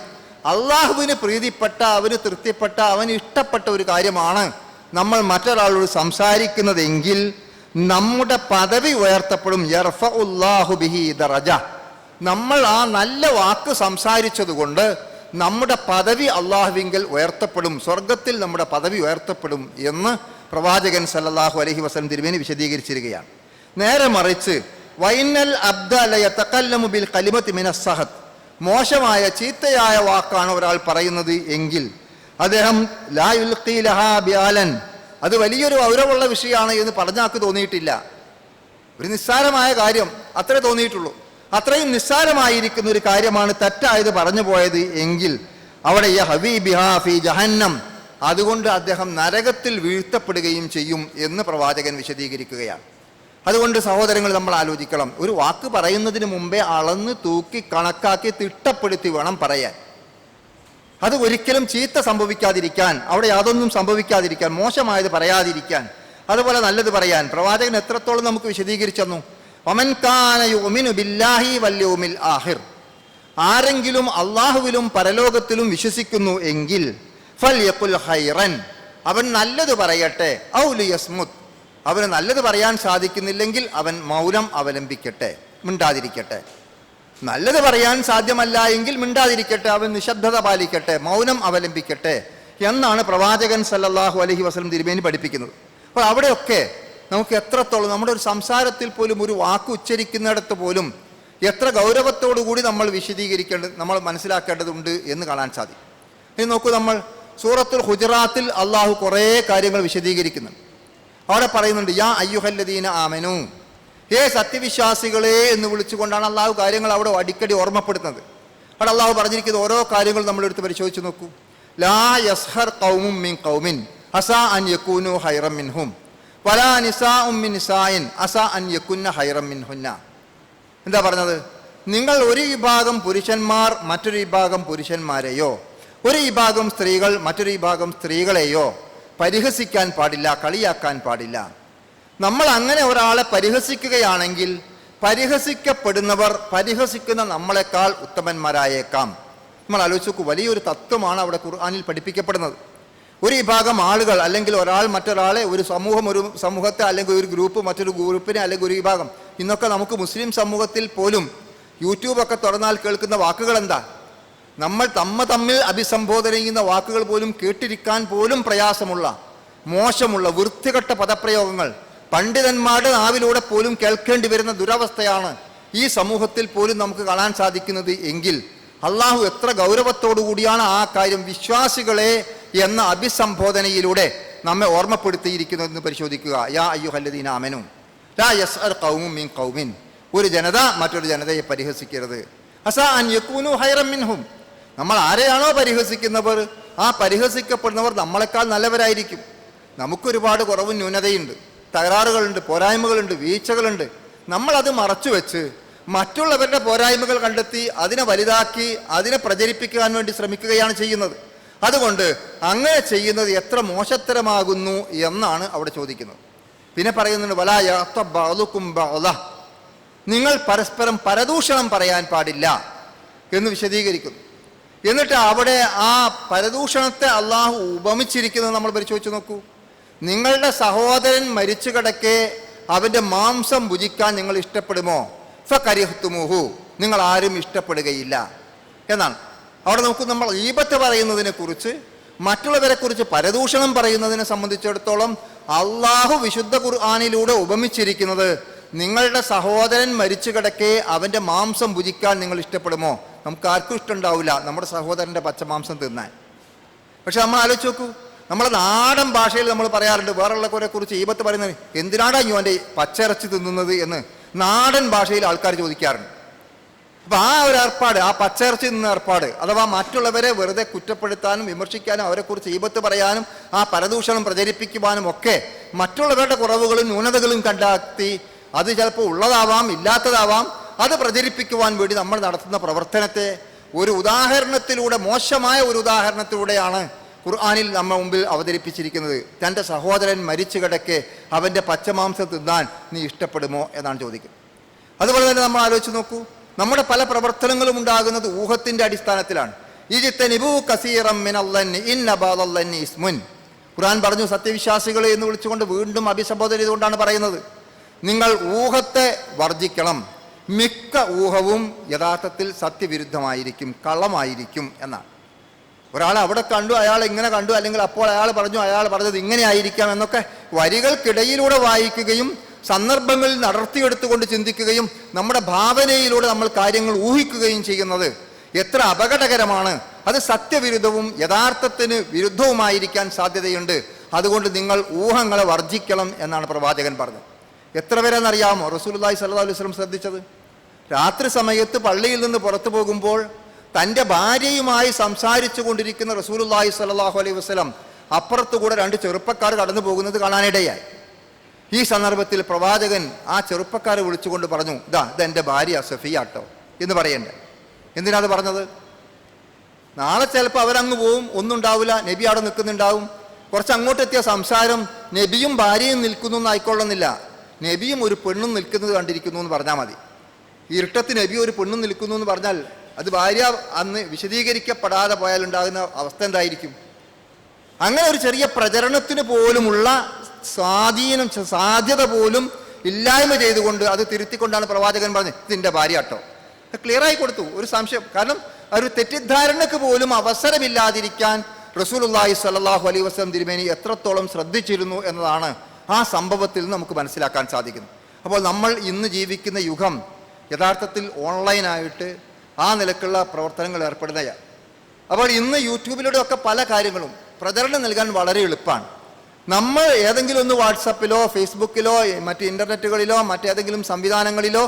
അള്ളാഹുവിന് പ്രീതിപ്പെട്ട, അവന് തൃപ്തിപ്പെട്ട, അവന് ഇഷ്ടപ്പെട്ട ഒരു കാര്യമാണ് നമ്മൾ മറ്റൊരാളോട് സംസാരിക്കുന്നതെങ്കിൽ നമ്മുടെ പദവി ഉയർത്തപ്പെടും. യർഫഉല്ലാഹു ബിഹി ദറജ. നമ്മൾ ആ നല്ല വാക്ക് സംസാരിച്ചതുകൊണ്ട് നമ്മുടെ പദവി അള്ളാഹുവിങ്കൽ ഉയർത്തപ്പെടും, സ്വർഗത്തിൽ നമ്മുടെ പദവി ഉയർത്തപ്പെടും എന്ന് പ്രവാചകൻ സല്ലല്ലാഹു അലൈഹി വസല്ലം തിരുമേനി വിശദീകരിച്ചിരിക്കുകയാണ്. നേരെ മറിച്ച് വൈനൽ അബ്ദ ലയതകല്ലമു ബിൽ കലിമത്തി മിനസ് സഹത്, മോശമായ ചീത്തയായ വാക്കാണ് ഒരാൾ പറയുന്നത് എങ്കിൽ അദ്ദേഹം ലാ യുൽഖി ലഹാ ബിആലൻ, അത് വലിയൊരു ഗൗരവമുള്ള വിഷയമാണ് എന്ന് പറഞ്ഞാക്ക് തോന്നിയിട്ടില്ല. ഒരു നിസ്സാരമായ കാര്യം അത്രേ തോന്നിയിട്ടുള്ളൂ. അത്രയും നിസ്സാരമായിരിക്കുന്ന ഒരു കാര്യമാണ് തെറ്റായത് പറഞ്ഞു പോയത് എങ്കിൽ അവിടെ യഹ്വി ബിഹാ ഫീ ജഹന്നം, അതുകൊണ്ട് അദ്ദേഹം നരകത്തിൽ വീഴ്ത്തപ്പെടുകയും ചെയ്യും എന്ന് പ്രവാചകൻ വിശദീകരിക്കുകയാണ്. അതുകൊണ്ട് സഹോദരങ്ങൾ, നമ്മൾ ആലോചിക്കണം, ഒരു വാക്ക് പറയുന്നതിന് മുമ്പേ അളന്ന് തൂക്കി കണക്കാക്കി തിട്ടപ്പെടുത്തി വേണം പറയാൻ. അത് ഒരിക്കലും ചീത്ത സംഭവിക്കാതിരിക്കാൻ, അവിടെ യാതൊന്നും സംഭവിക്കാതിരിക്കാൻ, മോശമായത് പറയാതിരിക്കാൻ, അതുപോലെ നല്ലത് പറയാൻ പ്രവാചകൻ എത്രത്തോളം നമുക്ക് വിശദീകരിച്ചു തന്നു. വമൻ കാന യുമിനു ബില്ലാഹി വൽ യൗമിൽ ആഖിർ, ആരെങ്കിലും അള്ളാഹുവിലും പരലോകത്തിലും വിശ്വസിക്കുന്നു എങ്കിൽ ഫൽയഖുൽ ഖൈറൻ, അവൻ നല്ലത് പറയട്ടെ, ഔ ലിയസ്മുത്, അവന് നല്ലത് പറയാൻ സാധിക്കുന്നില്ലെങ്കിൽ അവൻ മൗനം അവലംബിക്കട്ടെ, മിണ്ടാതിരിക്കട്ടെ. നല്ലത് പറയാൻ സാധ്യമല്ല എങ്കിൽ മിണ്ടാതിരിക്കട്ടെ, അവൻ നിശബ്ദത പാലിക്കട്ടെ, മൗനം അവലംബിക്കട്ടെ എന്നാണ് പ്രവാചകൻ സല്ലല്ലാഹു അലൈഹി വസല്ലം തിരുമേനി പഠിപ്പിക്കുന്നത്. അപ്പോൾ അവിടെയൊക്കെ നമുക്ക് എത്രത്തോളം നമ്മുടെ ഒരു സംസാരത്തിൽ പോലും ഒരു വാക്ക് ഉച്ചരിക്കുന്നിടത്ത് പോലും എത്ര ഗൗരവത്തോടു കൂടി നമ്മൾ നമ്മൾ മനസ്സിലാക്കേണ്ടതുണ്ട് എന്ന് കാണാൻ സാധിക്കും. ഇനി നോക്കൂ, നമ്മൾ സൂറത്തുൽ ഹുജറാത്തിൽ അള്ളാഹു കുറേ കാര്യങ്ങൾ വിശദീകരിക്കുന്നുണ്ട്. അവിടെ പറയുന്നുണ്ട് യാ അയ്യുഹല്ലദീന ആമനു, ഹേ സത്യവിശ്വാസികളെ എന്ന് വിളിച്ചുകൊണ്ടാണ് അള്ളാഹു കാര്യങ്ങൾ അവിടെ അടിക്കടി ഓർമ്മപ്പെടുത്തുന്നത്. അവിടെ അള്ളാഹു പറഞ്ഞിരിക്കുന്നത് ഓരോ കാര്യങ്ങൾ നമ്മളെടുത്ത് പരിശോധിച്ച് നോക്കൂ. ലാ യസ്ഹർ ഖൗമും മിൻ ഖൗമിൻ അസാ അൻ യകൂനു ഹൈറൻ മിൻഹും വലാ നിസാഉം മിൻ നിസാഇൻ അസാ അൻ യകുന്ന ഹൈറൻ മിൻഹുന്ന. എന്താ പറഞ്ഞത്? നിങ്ങൾ ഒരു വിഭാഗം പുരുഷന്മാർ മറ്റൊരു വിഭാഗം പുരുഷന്മാരെയോ, ഒരു വിഭാഗം സ്ത്രീകൾ മറ്റൊരു വിഭാഗം സ്ത്രീകളെയോ പരിഹസിക്കാൻ പാടില്ല, കളിയാക്കാൻ പാടില്ല. നമ്മൾ അങ്ങനെ ഒരാളെ പരിഹസിക്കുകയാണെങ്കിൽ പരിഹസിക്കപ്പെടുന്നവർ പരിഹസിക്കുന്ന നമ്മളെക്കാൾ ഉത്തമന്മാരായേക്കാം. നമ്മൾ ആലോചിച്ച് നോക്കൂ, വലിയൊരു തത്വമാണ് അവിടെ ഖുർആനിൽ പഠിപ്പിക്കപ്പെടുന്നത്. ഒരു വിഭാഗം ആളുകൾ അല്ലെങ്കിൽ ഒരാൾ മറ്റൊരാളെ, ഒരു സമൂഹത്തെ അല്ലെങ്കിൽ ഒരു ഗ്രൂപ്പ് മറ്റൊരു ഗ്രൂപ്പിനെ അല്ലെങ്കിൽ ഒരു വിഭാഗം, ഇന്നൊക്കെ നമുക്ക് മുസ്ലിം സമൂഹത്തിൽ പോലും യൂട്യൂബൊക്കെ തുറന്നാൽ കേൾക്കുന്ന വാക്കുകൾ എന്താ? നമ്മൾ തമ്മിൽ അഭിസംബോധന ചെയ്യുന്ന വാക്കുകൾ പോലും കേട്ടിരിക്കാൻ പോലും പ്രയാസമുള്ള, മോശമുള്ള, വൃത്തികെട്ട പദപ്രയോഗങ്ങൾ പണ്ഡിതന്മാരുടെ നാവിലൂടെ പോലും കേൾക്കേണ്ടി വരുന്ന ദുരവസ്ഥയാണ് ഈ സമൂഹത്തിൽ പോലും നമുക്ക് കാണാൻ സാധിക്കുന്നത്. എങ്കിൽ അള്ളാഹു എത്ര ഗൗരവത്തോടു കൂടിയാണ് ആ കാര്യം വിശ്വാസികളെ എന്ന അഭിസംബോധനയിലൂടെ നമ്മെ ഓർമ്മപ്പെടുത്തിയിരിക്കുന്നതെന്ന് പരിശോധിക്കുക. യാ അയ്യുഹല്ലദീന ആമനു ലാ യസ്അർ ഖൗമും മിൻ ഖൗമിൻ, ഒരു ജനത മറ്റൊരു ജനതയെ പരിഹസിക്കരുത്. അസാ അൻ യകൂനു ഹൈറൻ മിൻഹും, നമ്മൾ ആരെയാണോ പരിഹസിക്കുന്നവർ ആ പരിഹസിക്കപ്പെടുന്നവർ നമ്മളെക്കാൾ നല്ലവരായിരിക്കും. നമുക്കൊരുപാട് കുറവും ന്യൂനതയുണ്ട്, തകരാറുകളുണ്ട്, പോരായ്മകളുണ്ട്, വീഴ്ചകളുണ്ട്. നമ്മളത് മറച്ചു വെച്ച് മറ്റുള്ളവരുടെ പോരായ്മകൾ കണ്ടെത്തി അതിനെ വലുതാക്കി അതിനെ പ്രചരിപ്പിക്കാൻ വേണ്ടി ശ്രമിക്കുകയാണ് ചെയ്യുന്നത്. അതുകൊണ്ട് അങ്ങനെ ചെയ്യുന്നത് എത്ര മോശത്തരമാകുന്നു എന്നാണ് അവിടെ ചോദിക്കുന്നത്. പിന്നെ പറയുന്നുണ്ട് വലാ യഗ്തബ് ബഅ്ദുകും ബഅ്ദ, നിങ്ങൾ പരസ്പരം പരദൂഷണം പറയാൻ പാടില്ല എന്ന് വിശദീകരിക്കുന്നു. എന്നിട്ട് അവിടെ ആ പരദൂഷണത്തെ അള്ളാഹു ഉപമിച്ചിരിക്കുന്നത് നമ്മൾ പരിശോധിച്ച് നോക്കൂ. നിങ്ങളുടെ സഹോദരൻ മരിച്ചു കിടക്കെ അവൻ്റെ മാംസം ഭുജിക്കാൻ നിങ്ങൾ ഇഷ്ടപ്പെടുമോ? ഫകരിഹ്തുമുഹു, നിങ്ങൾ ആരും ഇഷ്ടപ്പെടുകയില്ല എന്നാണ്. അവിടെ നമുക്ക് നമ്മൾ ഗീബത്ത് പറയുന്നതിനെ കുറിച്ച്, മറ്റുള്ളവരെ കുറിച്ച് പരദൂഷണം പറയുന്നതിനെ സംബന്ധിച്ചിടത്തോളം അള്ളാഹു വിശുദ്ധ ഖുർആനിലൂടെ ഉപമിച്ചിരിക്കുന്നത് നിങ്ങളുടെ സഹോദരൻ മരിച്ചു കിടക്കെ അവൻ്റെ മാംസം ഭുജിക്കാൻ നിങ്ങൾ ഇഷ്ടപ്പെടുമോ? നമുക്ക് ആർക്കും ഇഷ്ടമുണ്ടാവില്ല നമ്മുടെ സഹോദരൻ്റെ പച്ചമാംസം തിന്നാൻ. പക്ഷെ നമ്മൾ ആലോചിച്ച് നോക്കൂ, നമ്മുടെ നാടൻ ഭാഷയിൽ നമ്മൾ പറയാറുണ്ട്, വേറെയുള്ളവരെ കുറിച്ച് ഈബത്ത് പറയുന്നത് എന്തിനാടാ ഞാൻ എൻ്റെ പച്ചിറച്ചി തിന്നുന്നത് എന്ന് നാടൻ ഭാഷയിൽ ആൾക്കാർ ചോദിക്കാറുണ്ട്. അപ്പം ആ ഒരു ഏർപ്പാട്, ആ പച്ചിറച്ചി തിന്ന ഏർപ്പാട്, അഥവാ മറ്റുള്ളവരെ വെറുതെ കുറ്റപ്പെടുത്താനും വിമർശിക്കാനും അവരെക്കുറിച്ച് ഈബത്ത് പറയാനും ആ പരദൂഷണം പ്രചരിപ്പിക്കുവാനും ഒക്കെ മറ്റുള്ളവരുടെ കുറവുകളും ന്യൂനതകളും കണ്ടെത്തി അത് ചിലപ്പോൾ ഉള്ളതാവാം ഇല്ലാത്തതാവാം അത് പ്രചരിപ്പിക്കുവാൻ വേണ്ടി നമ്മൾ നടത്തുന്ന പ്രവർത്തനത്തെ ഒരു ഉദാഹരണത്തിലൂടെ, മോശമായ ഒരു ഉദാഹരണത്തിലൂടെയാണ് ഖുർആനിൽ നമ്മുടെ മുമ്പിൽ അവതരിപ്പിച്ചിരിക്കുന്നത്. തൻ്റെ സഹോദരൻ മരിച്ചു കിടക്കെ അവൻ്റെ പച്ചമാംസം തിന്നാൻ നീ ഇഷ്ടപ്പെടുമോ എന്നാണ് ചോദിക്കുന്നത്. അതുപോലെ തന്നെ നമ്മൾ ആലോചിച്ച് നോക്കൂ, നമ്മുടെ പല പ്രവർത്തനങ്ങളും ഉണ്ടാകുന്നത് ഊഹത്തിൻ്റെ അടിസ്ഥാനത്തിലാണ്. ഇജ്തനിബൂ കസീറൻ മിനൽ-ളന്നി ഇന്ന ബഅദൽ-ളന്നി ഇസ്മുൻ. ഖുർആൻ പറഞ്ഞു സത്യവിശ്വാസികളെ എന്ന് വിളിച്ചുകൊണ്ട് വീണ്ടും അഭിസംബോധന ചെയ്തുകൊണ്ടാണ് പറയുന്നത്, നിങ്ങൾ ഊഹത്തെ വർജിക്കണം, മിക്ക ഊഹവും യഥാർത്ഥത്തിൽ സത്യവിരുദ്ധമായിരിക്കും, കള്ളമായിരിക്കും എന്നാണ്. ഒരാൾ അവിടെ കണ്ടു, അയാൾ ഇങ്ങനെ കണ്ടു, അല്ലെങ്കിൽ അപ്പോൾ അയാൾ പറഞ്ഞത് ഇങ്ങനെ ആയിരിക്കാം എന്നൊക്കെ വരികൾക്കിടയിലൂടെ വായിക്കുകയും സന്ദർഭങ്ങളിൽ നടത്തിയെടുത്തുകൊണ്ട് ചിന്തിക്കുകയും നമ്മുടെ ഭാവനയിലൂടെ നമ്മൾ കാര്യങ്ങൾ ഊഹിക്കുകയും ചെയ്യുന്നത് എത്ര അപകടകരമാണ്. അത് സത്യവിരുദ്ധവും യഥാർത്ഥത്തിന് വിരുദ്ധവുമായിരിക്കാൻ സാധ്യതയുണ്ട്. അതുകൊണ്ട് നിങ്ങൾ ഊഹങ്ങളെ വർജിക്കണം എന്നാണ് പ്രവാചകൻ പറഞ്ഞത്. എത്ര പേരെന്നറിയാമോ റസൂലുള്ളാഹി സ്വല്ലല്ലാഹു അലൈഹി വസല്ലം ശ്രദ്ധിച്ചത്? രാത്രി സമയത്ത് പള്ളിയിൽ നിന്ന് പുറത്തു പോകുമ്പോൾ തൻ്റെ ഭാര്യയുമായി സംസാരിച്ചു കൊണ്ടിരിക്കുന്ന റസൂലുള്ളാഹി സ്വല്ലല്ലാഹു അലൈഹി വസല്ലം അപ്പുറത്തുകൂടെ രണ്ട് ചെറുപ്പക്കാർ കടന്നു പോകുന്നത് കാണാനിടയായി. ഈ സന്ദർഭത്തിൽ പ്രവാചകൻ ആ ചെറുപ്പക്കാരെ വിളിച്ചുകൊണ്ട് പറഞ്ഞു, ഇതെൻ്റെ ഭാര്യ സഫിയാട്ടോ എന്ന് പറയണ്ടേ. എന്തിനാ അത് പറഞ്ഞത്? നാളെ ചിലപ്പോൾ അവരങ്ങ് പോവും, ഒന്നും ഉണ്ടാവില്ല, നബി അവിടെ നിൽക്കുന്നുണ്ടാവും. കുറച്ച് അങ്ങോട്ടെത്തിയ സംസാരം നബിയും ഭാര്യയും നിൽക്കുന്നു എന്നായിക്കൊള്ളുന്നില്ല, നബിയും ഒരു പെണ്ണും നിൽക്കുന്നത് കണ്ടിരിക്കുന്നു എന്ന് പറഞ്ഞാൽ മതി. ഇരുട്ടത്ത് നബി ഒരു പെണ്ണും നിൽക്കുന്നു എന്ന് പറഞ്ഞാൽ അത് ഭാര്യ അന്ന് വിശദീകരിക്കപ്പെടാതെ പോയാൽ ഉണ്ടാകുന്ന അവസ്ഥ എന്തായിരിക്കും? അങ്ങനെ ഒരു ചെറിയ പ്രചരണത്തിന് പോലുമുള്ള സാധ്യത പോലും ഇല്ലായ്മ ചെയ്തുകൊണ്ട് അത് തിരുത്തിക്കൊണ്ടാണ് പ്രവാചകൻ പറഞ്ഞത് ഇതിൻ്റെ ഭാര്യ കേട്ടോ. ക്ലിയറായി കൊടുത്തു, ഒരു സംശയം. കാരണം ഒരു തെറ്റിദ്ധാരണക്ക് പോലും അവസരമില്ലാതിരിക്കാൻ റസൂലുള്ളാഹി സ്വല്ലല്ലാഹു അലൈഹി വസല്ലം തിരുമേനി എത്രത്തോളം ശ്രദ്ധിച്ചിരുന്നു എന്നതാണ് ആ സംഭവത്തിൽ നിന്ന് നമുക്ക് മനസ്സിലാക്കാൻ സാധിക്കുന്നത്. അപ്പോൾ നമ്മൾ ഇന്ന് ജീവിക്കുന്ന യുഗം യഥാർത്ഥത്തിൽ ഓൺലൈനായിട്ട് ആ നിലക്കുള്ള പ്രവർത്തനങ്ങൾ ഏർപ്പെടുന്നതാണ്. അപ്പോൾ ഇന്ന് യൂട്യൂബിലൂടെ ഒക്കെ പല കാര്യങ്ങളും പ്രചരണം നൽകാൻ വളരെ എളുപ്പമാണ്. നമ്മൾ ഏതെങ്കിലും ഒന്ന് വാട്സപ്പിലോ ഫേസ്ബുക്കിലോ മറ്റ് ഇൻ്റർനെറ്റുകളിലോ മറ്റേതെങ്കിലും സംവിധാനങ്ങളിലോ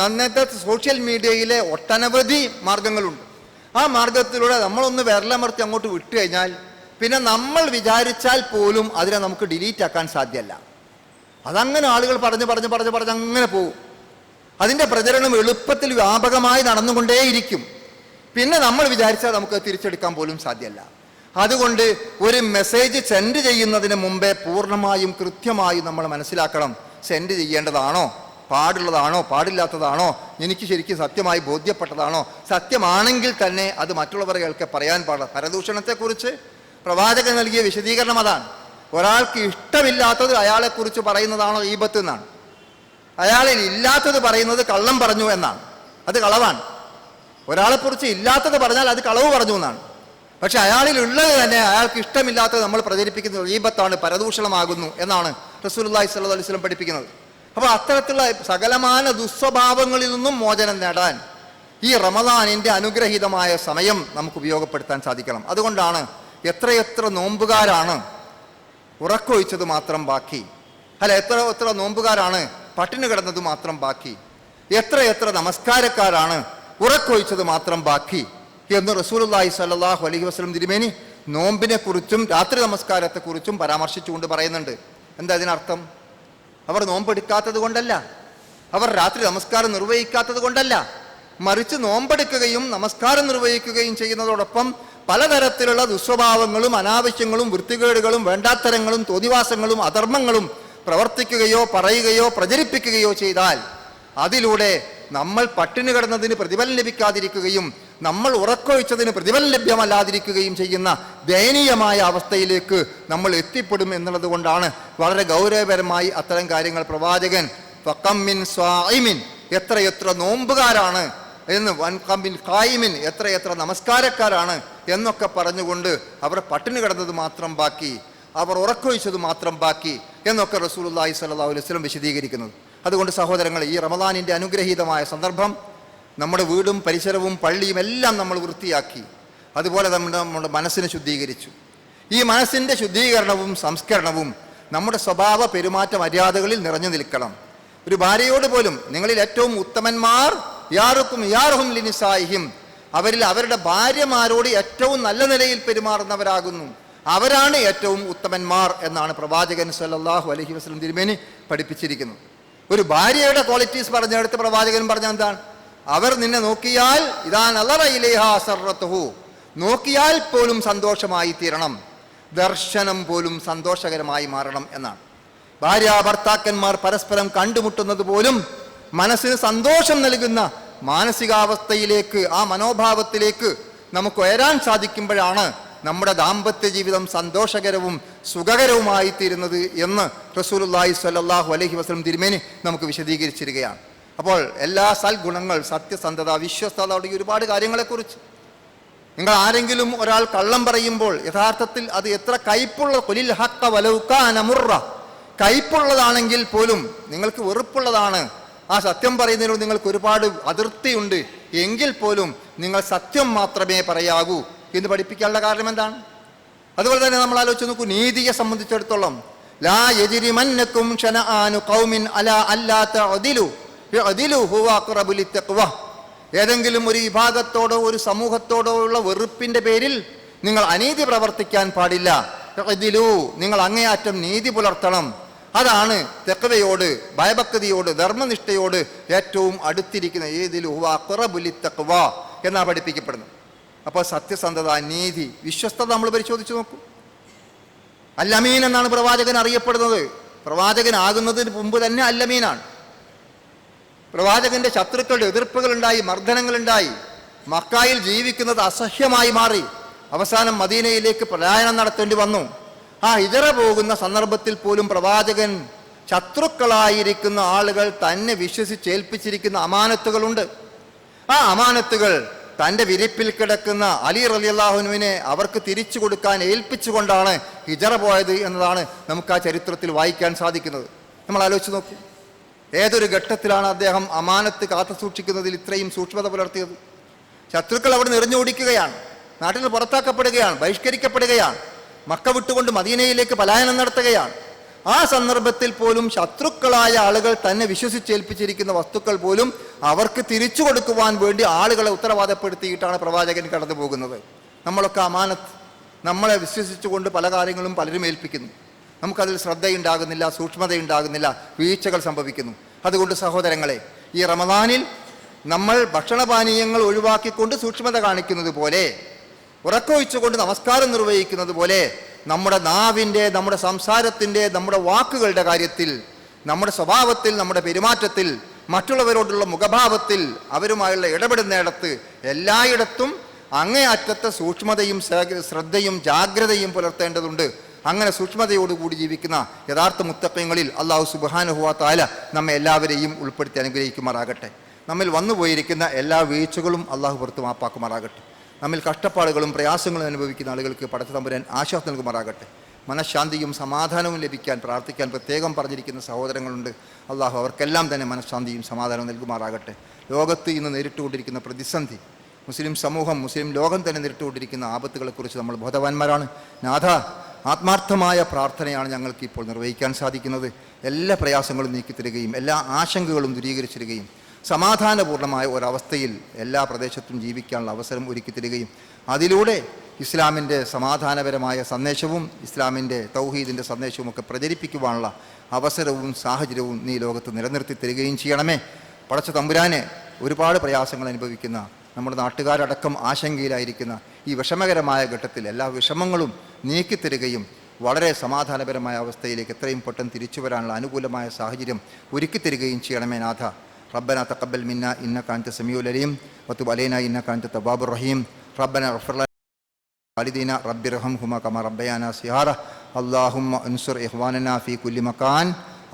നന്നത്തെ സോഷ്യൽ മീഡിയയിലെ ഒട്ടനവധി മാർഗങ്ങളുണ്ട്. ആ മാർഗത്തിലൂടെ നമ്മളൊന്ന് വിരലമർത്തി അങ്ങോട്ട് വിട്ടു കഴിഞ്ഞാൽ പിന്നെ നമ്മൾ വിചാരിച്ചാൽ പോലും അതിനെ നമുക്ക് ഡിലീറ്റ് ആക്കാൻ സാധ്യമല്ല. അതങ്ങനെ ആളുകൾ പറഞ്ഞ് അങ്ങനെ പോകും. അതിൻ്റെ പ്രചരണം എളുപ്പത്തിൽ വ്യാപകമായി നടന്നുകൊണ്ടേയിരിക്കും. പിന്നെ നമ്മൾ വിചാരിച്ചാൽ നമുക്ക് തിരിച്ചെടുക്കാൻ പോലും സാധ്യമല്ല. അതുകൊണ്ട് ഒരു മെസ്സേജ് സെൻഡ് ചെയ്യുന്നതിന് മുമ്പേ പൂർണ്ണമായും കൃത്യമായും നമ്മൾ മനസ്സിലാക്കണം, സെൻഡ് ചെയ്യേണ്ടതാണോ, പാടുള്ളതാണോ, പാടില്ലാത്തതാണോ, എനിക്ക് ശരിക്കും സത്യമായി ബോധ്യപ്പെട്ടതാണോ, സത്യമാണെങ്കിൽ തന്നെ അത് മറ്റുള്ളവർക്ക് പറയാൻ പാടില്ല. പരദൂഷണത്തെക്കുറിച്ച് പ്രവാചകൻ നൽകിയ വിശദീകരണം അതാണ്. ഒരാൾക്ക് ഇഷ്ടമില്ലാത്തത് അയാളെക്കുറിച്ച് പറയുന്നതാണോ ഗീബത്ത് എന്നാണ്. അയാളിൽ ഇല്ലാത്തത് പറയുന്നത് കള്ളം പറഞ്ഞു എന്നാണ്, അത് കളവാണ്. ഒരാളെക്കുറിച്ച് ഇല്ലാത്തത് പറഞ്ഞാൽ അത് കളവ് പറഞ്ഞു എന്നാണ്. പക്ഷെ അയാളിൽ ഉള്ളത് തന്നെ അയാൾക്ക് ഇഷ്ടമില്ലാത്തത് നമ്മൾ പ്രചരിപ്പിക്കുന്നത് ഗീബത്താണ്, പരദൂഷണമാകുന്നു എന്നാണ് റസൂലുള്ളാഹി സ്വല്ലല്ലാഹു അലൈഹി വസല്ലം പഠിപ്പിക്കുന്നത്. അപ്പോൾ അത്തരത്തിലുള്ള സകലമാന ദുസ്വഭാവങ്ങളിൽ നിന്നും മോചനം നേടാൻ ഈ റമദാനിൻ്റെ അനുഗ്രഹീതമായ സമയം നമുക്ക് ഉപയോഗപ്പെടുത്താൻ സാധിക്കണം. അതുകൊണ്ടാണ് എത്രയെത്ര നോമ്പുകാരാണ് ഉറക്കൊഴിച്ചത് മാത്രം ബാക്കി, അല്ല എത്ര നോമ്പുകാരാണ് പട്ടിണി കിടന്നത് മാത്രം ബാക്കി, എത്ര നമസ്കാരക്കാരാണ് ഉറക്കൊഴിച്ചത് മാത്രം ബാക്കി എന്ന് റസൂലുള്ളാഹി സ്വല്ലല്ലാഹു അലൈഹി വസല്ലം തിരുമേനി നോമ്പിനെ കുറിച്ചും രാത്രി നമസ്കാരത്തെക്കുറിച്ചും പരാമർശിച്ചുകൊണ്ട് പറയുന്നുണ്ട്. എന്താ ഇതിനർത്ഥം? അവർ നോമ്പെടുക്കാത്തത് കൊണ്ടല്ല, അവർ രാത്രി നമസ്കാരം നിർവഹിക്കാത്തത് കൊണ്ടല്ല, മറിച്ച് നോമ്പെടുക്കുകയും നമസ്കാരം നിർവഹിക്കുകയും ചെയ്യുന്നതോടൊപ്പം പലതരത്തിലുള്ള ദുസ്വഭാവങ്ങളും അനാവശ്യങ്ങളും വൃത്തികേടുകളും വേണ്ടാത്തരങ്ങളും തോന്നിവാസങ്ങളും അധർമ്മങ്ങളും പ്രവർത്തിക്കുകയോ പറയുകയോ പ്രചരിപ്പിക്കുകയോ ചെയ്താൽ അതിലൂടെ നമ്മൾ പട്ടിണി കിടന്നതിന് പ്രതിഫലം ലഭിക്കാതിരിക്കുകയും നമ്മൾ ഉറക്കൊഴിച്ചതിന് പ്രതിഫലം ലഭ്യമല്ലാതിരിക്കുകയും ചെയ്യുന്ന ദയനീയമായ അവസ്ഥയിലേക്ക് നമ്മൾ എത്തിപ്പെടും എന്നുള്ളത് കൊണ്ടാണ് വളരെ ഗൗരവപരമായി അത്തരം കാര്യങ്ങൾ പ്രവാചകൻ ഫഖമ്മിൻ സ്വായിമിൻ, എത്രയെത്ര നോമ്പുകാരാണ് എന്ന്, വൻകമ്മിൻ ഖായിമിൻ, എത്രയെത്ര നമസ്കാരക്കാരാണ് എന്നൊക്കെ പറഞ്ഞുകൊണ്ട് അവർ പട്ടിണി കിടന്നത് മാത്രം ബാക്കി, അവർ ഉറക്കൊഴിച്ചത് മാത്രം ബാക്കി എന്നൊക്കെ റസൂലുള്ളാഹി സ്വല്ലല്ലാഹു അലൈഹി വസല്ലം വിശദീകരിക്കുന്നത്. അതുകൊണ്ട് സഹോദരങ്ങൾ, ഈ റമദാനിൻ്റെ അനുഗ്രഹീതമായ സന്ദർഭം നമ്മുടെ വീടും പരിസരവും പള്ളിയും എല്ലാം നമ്മൾ വൃത്തിയാക്കി, അതുപോലെ നമ്മുടെ മനസ്സിനെ ശുദ്ധീകരിച്ചു. ഈ മനസ്സിൻ്റെ ശുദ്ധീകരണവും സംസ്കരണവും നമ്മുടെ സ്വഭാവ പെരുമാറ്റ മര്യാദകളിൽ നിറഞ്ഞു നിൽക്കണം. ഒരു ഭാര്യയോട് പോലും നിങ്ങളിൽ ഏറ്റവും ഉത്തമന്മാർ യാറുഹും ലിനിസായിഹിം, അവരിൽ അവരുടെ ഭാര്യമാരോട് ഏറ്റവും നല്ല നിലയിൽ പെരുമാറുന്നവരാകുന്നു, അവരാണ് ഏറ്റവും ഉത്തമന്മാർ എന്നാണ് പ്രവാചകൻ സ്വല്ലല്ലാഹു അലൈഹി വസല്ലം തിരുമേനി പഠിപ്പിച്ചിരിക്കുന്നത്. ഒരു ഭാര്യയുടെ ക്വാളിറ്റീസ് പറഞ്ഞെടുത്ത് പ്രവാചകൻ പറഞ്ഞ എന്താണ്? അവർ നിന്നെ നോക്കിയാൽ ഇദാ നളറ ഇലൈഹാ സർറതുഹു, നോക്കിയാൽ പോലും സന്തോഷമായി തീരണം, ദർശനം പോലും സന്തോഷകരമായി മാറണം എന്നാണ്. ഭാര്യ ഭർത്താക്കന്മാർ പരസ്പരം കണ്ടുമുട്ടുന്നത് പോലും മനസ്സിന് സന്തോഷം നൽകുന്ന മാനസികാവസ്ഥയിലേക്ക്, ആ മനോഭാവത്തിലേക്ക് നമുക്ക് ഉയരാൻ സാധിക്കുമ്പോഴാണ് നമ്മുടെ ദാമ്പത്യ ജീവിതം സന്തോഷകരവും സുഖകരവുമായി തീരുന്നത് എന്ന് റസൂലുള്ളാഹി സ്വല്ലല്ലാഹു അലൈഹി വസല്ലം തിരുമേനി നമുക്ക് വിശദീകരിച്ചിരിക്കുകയാണ്. അപ്പോൾ എല്ലാ സൽഗുണങ്ങൾ, സത്യസന്ധത, വിശ്വസ്തത തുടങ്ങിയ ഒരുപാട് കാര്യങ്ങളെക്കുറിച്ച് നിങ്ങൾ ആരെങ്കിലും ഒരാൾ കള്ളം പറയുമ്പോൾ യഥാർത്ഥത്തിൽ അത് എത്ര കയ്പുള്ള ഖുലിൽ ഹഖ്ക വലൗ കാന മുർറ, കയ്പുള്ളതാണെങ്കിൽ പോലും നിങ്ങൾക്ക് വെറുപ്പുള്ളതാണ്, ആ സത്യം പറയുന്നതിനോട് നിങ്ങൾക്ക് ഒരുപാട് അതിർത്തിയുണ്ട് എങ്കിൽ പോലും നിങ്ങൾ സത്യം മാത്രമേ പറയാവൂ എന്ന് പഠിപ്പിക്കാനുള്ള കാരണം എന്താണ്? അതുപോലെ തന്നെ നമ്മൾ ആലോചിച്ച് നോക്കൂ, നീതിയെ സംബന്ധിച്ചിടത്തോളം ലാ യജ്രിമന്നകും ശനആനു ഖൗമിൻ അലാ അല്ലാ തഅദിലു യഅദിലു ഹുവ അഖ്റബു ലിത്തഖ്വ, ഏതെങ്കിലും ഒരു വിഭാഗത്തോടോ ഒരു സമൂഹത്തോടോ ഉള്ള വെറുപ്പിന്റെ പേരിൽ നിങ്ങൾ അനീതി പ്രവർത്തിക്കാൻ പാടില്ല. യഅദിലു, നിങ്ങൾ അങ്ങേയറ്റം നീതി പുലർത്തണം, അതാണ് തഖ്വയോട്, ഭയഭക്തിയോട്, ധർമ്മനിഷ്ഠയോട് ഏറ്റവും അടുത്തിരിക്കുന്ന ഏതിലു ഹുവ അഖ്റബു ലിത്തഖ്വ എന്നാണ് പഠിപ്പിക്കപ്പെടുന്നത്. അപ്പോൾ സത്യസന്ധത, നീതി, വിശ്വസ്തത നമ്മൾ പരിശോധിച്ച് നോക്കൂ. അല്ലമീൻ എന്നാണ് പ്രവാചകൻ അറിയപ്പെടുന്നത്. പ്രവാചകനാകുന്നതിന് മുമ്പ് തന്നെ അല്ലമീനാണ്. പ്രവാചകന്റെ ശത്രുക്കളുടെ എതിർപ്പുകളുണ്ടായി, മർദ്ദനങ്ങളുണ്ടായി, മക്കായിൽ ജീവിക്കുന്നത് അസഹ്യമായി മാറി. അവസാനം മദീനയിലേക്ക് പലായനം നടത്തേണ്ടി വന്നു. ആ ഹിജറ പോകുന്ന സന്ദർഭത്തിൽ പോലും പ്രവാചകൻ ശത്രുക്കളായിരിക്കുന്ന ആളുകൾ തന്നെ വിശ്വസിച്ചേൽപ്പിച്ചിരിക്കുന്ന അമാനത്തുകളുണ്ട്. ആ അമാനത്തുകൾ തൻ്റെ വിരിപ്പിൽ കിടക്കുന്ന അലി റളിയല്ലാഹുവിനെ അവർക്ക് തിരിച്ചു കൊടുക്കാൻ ഏൽപ്പിച്ചുകൊണ്ടാണ് ഹിജറ പോയത് എന്നതാണ് നമുക്ക് ആ ചരിത്രത്തിൽ വായിക്കാൻ സാധിക്കുന്നത്. നമ്മൾ ആലോചിച്ച് നോക്കൂ, ഏതൊരു ഘട്ടത്തിലാണ് അദ്ദേഹം അമാനത്ത് കാത്തു സൂക്ഷിക്കുന്നതിൽ ഇത്രയും സൂക്ഷ്മത പുലർത്തിയത്. ശത്രുക്കൾ അവിടെ നിറഞ്ഞോടിക്കുകയാണ്, നാട്ടിൽ പുറത്താക്കപ്പെടുകയാണ്, ബഹിഷ്കരിക്കപ്പെടുകയാണ്, മക്ക വിട്ടുകൊണ്ട് മദീനയിലേക്ക് പലായനം നടത്തുകയാണ്. ആ സന്ദർഭത്തിൽ പോലും ശത്രുക്കളായ ആളുകൾ തന്നെ വിശ്വസിച്ചേൽപ്പിച്ചിരിക്കുന്ന വസ്തുക്കൾ പോലും അവർക്ക് തിരിച്ചു കൊടുക്കുവാൻ വേണ്ടി ആളുകളെ ഉത്തരവാദപ്പെടുത്തിയിട്ടാണ് പ്രവാചകൻ കടന്നു പോകുന്നത്. നമ്മളൊക്കെ അമാനത്ത്, നമ്മളെ വിശ്വസിച്ചുകൊണ്ട് പല കാര്യങ്ങളും പലരും ഏൽപ്പിക്കുന്നു. നമുക്കതിൽ ശ്രദ്ധയുണ്ടാകുന്നില്ല, സൂക്ഷ്മതയുണ്ടാകുന്നില്ല, വീഴ്ചകൾ സംഭവിക്കുന്നു. അതുകൊണ്ട് സഹോദരങ്ങളെ, ഈ റമദാനിൽ നമ്മൾ ഭക്ഷണപാനീയങ്ങൾ ഒഴിവാക്കിക്കൊണ്ട് സൂക്ഷ്മത കാണിക്കുന്നത് പോലെ, ഉറക്കമൊഴിച്ചുകൊണ്ട് നമസ്കാരം നിർവഹിക്കുന്നത് പോലെ, നമ്മുടെ നാവിൻ്റെ, നമ്മുടെ സംസാരത്തിൻ്റെ, നമ്മുടെ വാക്കുകളുടെ കാര്യത്തിൽ, നമ്മുടെ സ്വഭാവത്തിൽ, നമ്മുടെ പെരുമാറ്റത്തിൽ, മറ്റുള്ളവരോടുള്ള മുഖഭാവത്തിൽ, അവരുമായുള്ള ഇടപെടുന്നിടത്ത് എല്ലായിടത്തും അങ്ങേയറ്റത്തെ സൂക്ഷ്മതയും ശ്രദ്ധയും ജാഗ്രതയും പുലർത്തേണ്ടതുണ്ട്. അങ്ങനെ സൂക്ഷ്മതയോടുകൂടി ജീവിക്കുന്ന യഥാർത്ഥ മുത്തഖീങ്ങളിൽ അല്ലാഹു സുബ്ഹാനഹു വ തആല നമ്മെ എല്ലാവരെയും ഉൾപ്പെടുത്തി അനുഗ്രഹിക്കുമാറാകട്ടെ. നമ്മിൽ വന്നുപോയിരിക്കുന്ന എല്ലാ വീഴ്ചകളും അള്ളാഹു പുറത്ത് മാപ്പാക്കുമാറാകട്ടെ. നമ്മിൽ കഷ്ടപ്പാടുകളും പ്രയാസങ്ങളും അനുഭവിക്കുന്ന ആളുകൾക്ക് പടച്ച തമ്പുരാൻ ആശ്വാസം നൽകുമാറാകട്ടെ. മനഃശാന്തിയും സമാധാനവും ലഭിക്കാൻ പ്രാർത്ഥിക്കാൻ പ്രത്യേകം പറഞ്ഞിരിക്കുന്ന സഹോദരങ്ങളുണ്ട്. അള്ളാഹു അവർക്കെല്ലാം തന്നെ മനഃശാന്തിയും സമാധാനവും നൽകുമാറാകട്ടെ. ലോകത്ത് ഇന്ന് നേരിട്ടുകൊണ്ടിരിക്കുന്ന പ്രതിസന്ധി, മുസ്ലിം സമൂഹം, മുസ്ലിം ലോകം തന്നെ നേരിട്ടുകൊണ്ടിരിക്കുന്ന ആപത്തുകളെക്കുറിച്ച് നമ്മൾ ബോധവാന്മാരാണ്. നാഥ, ആത്മാർത്ഥമായ പ്രാർത്ഥനയാണ് ഞങ്ങൾക്ക് ഇപ്പോൾ നിർവഹിക്കാൻ സാധിക്കുന്നത്. എല്ലാ പ്രയാസങ്ങളും നീക്കിത്തരികയും എല്ലാ ആശങ്കകളും ദൂരീകരിച്ചിരിക്കുകയും സമാധാനപൂർണ്ണമായ ഒരവസ്ഥയിൽ എല്ലാ പ്രദേശത്തും ജീവിക്കാനുള്ള അവസരം ഒരുക്കിത്തരികയും അതിലൂടെ ഇസ്ലാമിൻ്റെ സമാധാനപരമായ സന്ദേശവും ഇസ്ലാമിൻ്റെ തൗഹീദിൻ്റെ സന്ദേശവും ഒക്കെ പ്രചരിപ്പിക്കുവാനുള്ള അവസരവും സാഹചര്യവും നീ ലോകത്ത് നിലനിർത്തി തരികയും ചെയ്യണമേ. പടച്ച തമ്പുരാനെ, ഒരുപാട് പ്രയാസങ്ങൾ അനുഭവിക്കുന്ന നമ്മുടെ നാട്ടുകാരടക്കം ആശങ്കയിലായിരിക്കുന്ന ഈ വിഷമകരമായ ഘട്ടത്തിൽ എല്ലാ വിഷമങ്ങളും നീക്കിത്തരികയും വളരെ സമാധാനപരമായ അവസ്ഥയിലേക്ക് എത്രയും പെട്ടെന്ന് തിരിച്ചു വരാനുള്ള അനുകൂലമായ സാഹചര്യം ഒരുക്കിത്തരികയും ചെയ്യണമേ നാഥ. റബ്ബന തഖബ്ബൽ മിന്നാ ഇന്നക അൻത സമീഉൽ അലീം വതുബ് അലൈനാ ഇന്നക അൻത തവ്വാബുർ റഹീം. റബ്ബന ഇഗ്ഫിർ ലനാ വാലിദീനാ റബ്ബിർഹംഹുമാ കമാ റബ്ബയാനാ സിഗാറ. അല്ലാഹുമ്മ അൻസുർ ഇഖ്വാനനാ ഫീ കുല്ലി മകാൻ.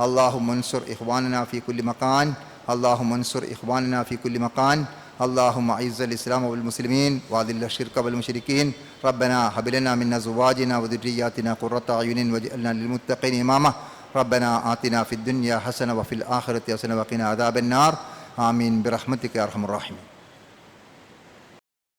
അല്ലാഹുമ്മ അൻസുർ ഇഖ്വാനനാ ഫീ കുല്ലി മകാൻ. അല്ലാഹുമ്മ അൻസുർ ഇഖ്വാനനാ ഫീ കുല്ലി മകാൻ. اللهم أعز الإسلام والمسلمين وأذل الشرك والمشركين. ربنا هب لنا من أزواجنا وذرياتنا قرة أعين واجعلنا للمتقين إماما. ربنا آتنا في الدنيا حسنة وفي الآخرة حسنة وقنا عذاب النار. آمين برحمتك يا أرحم الراحمين.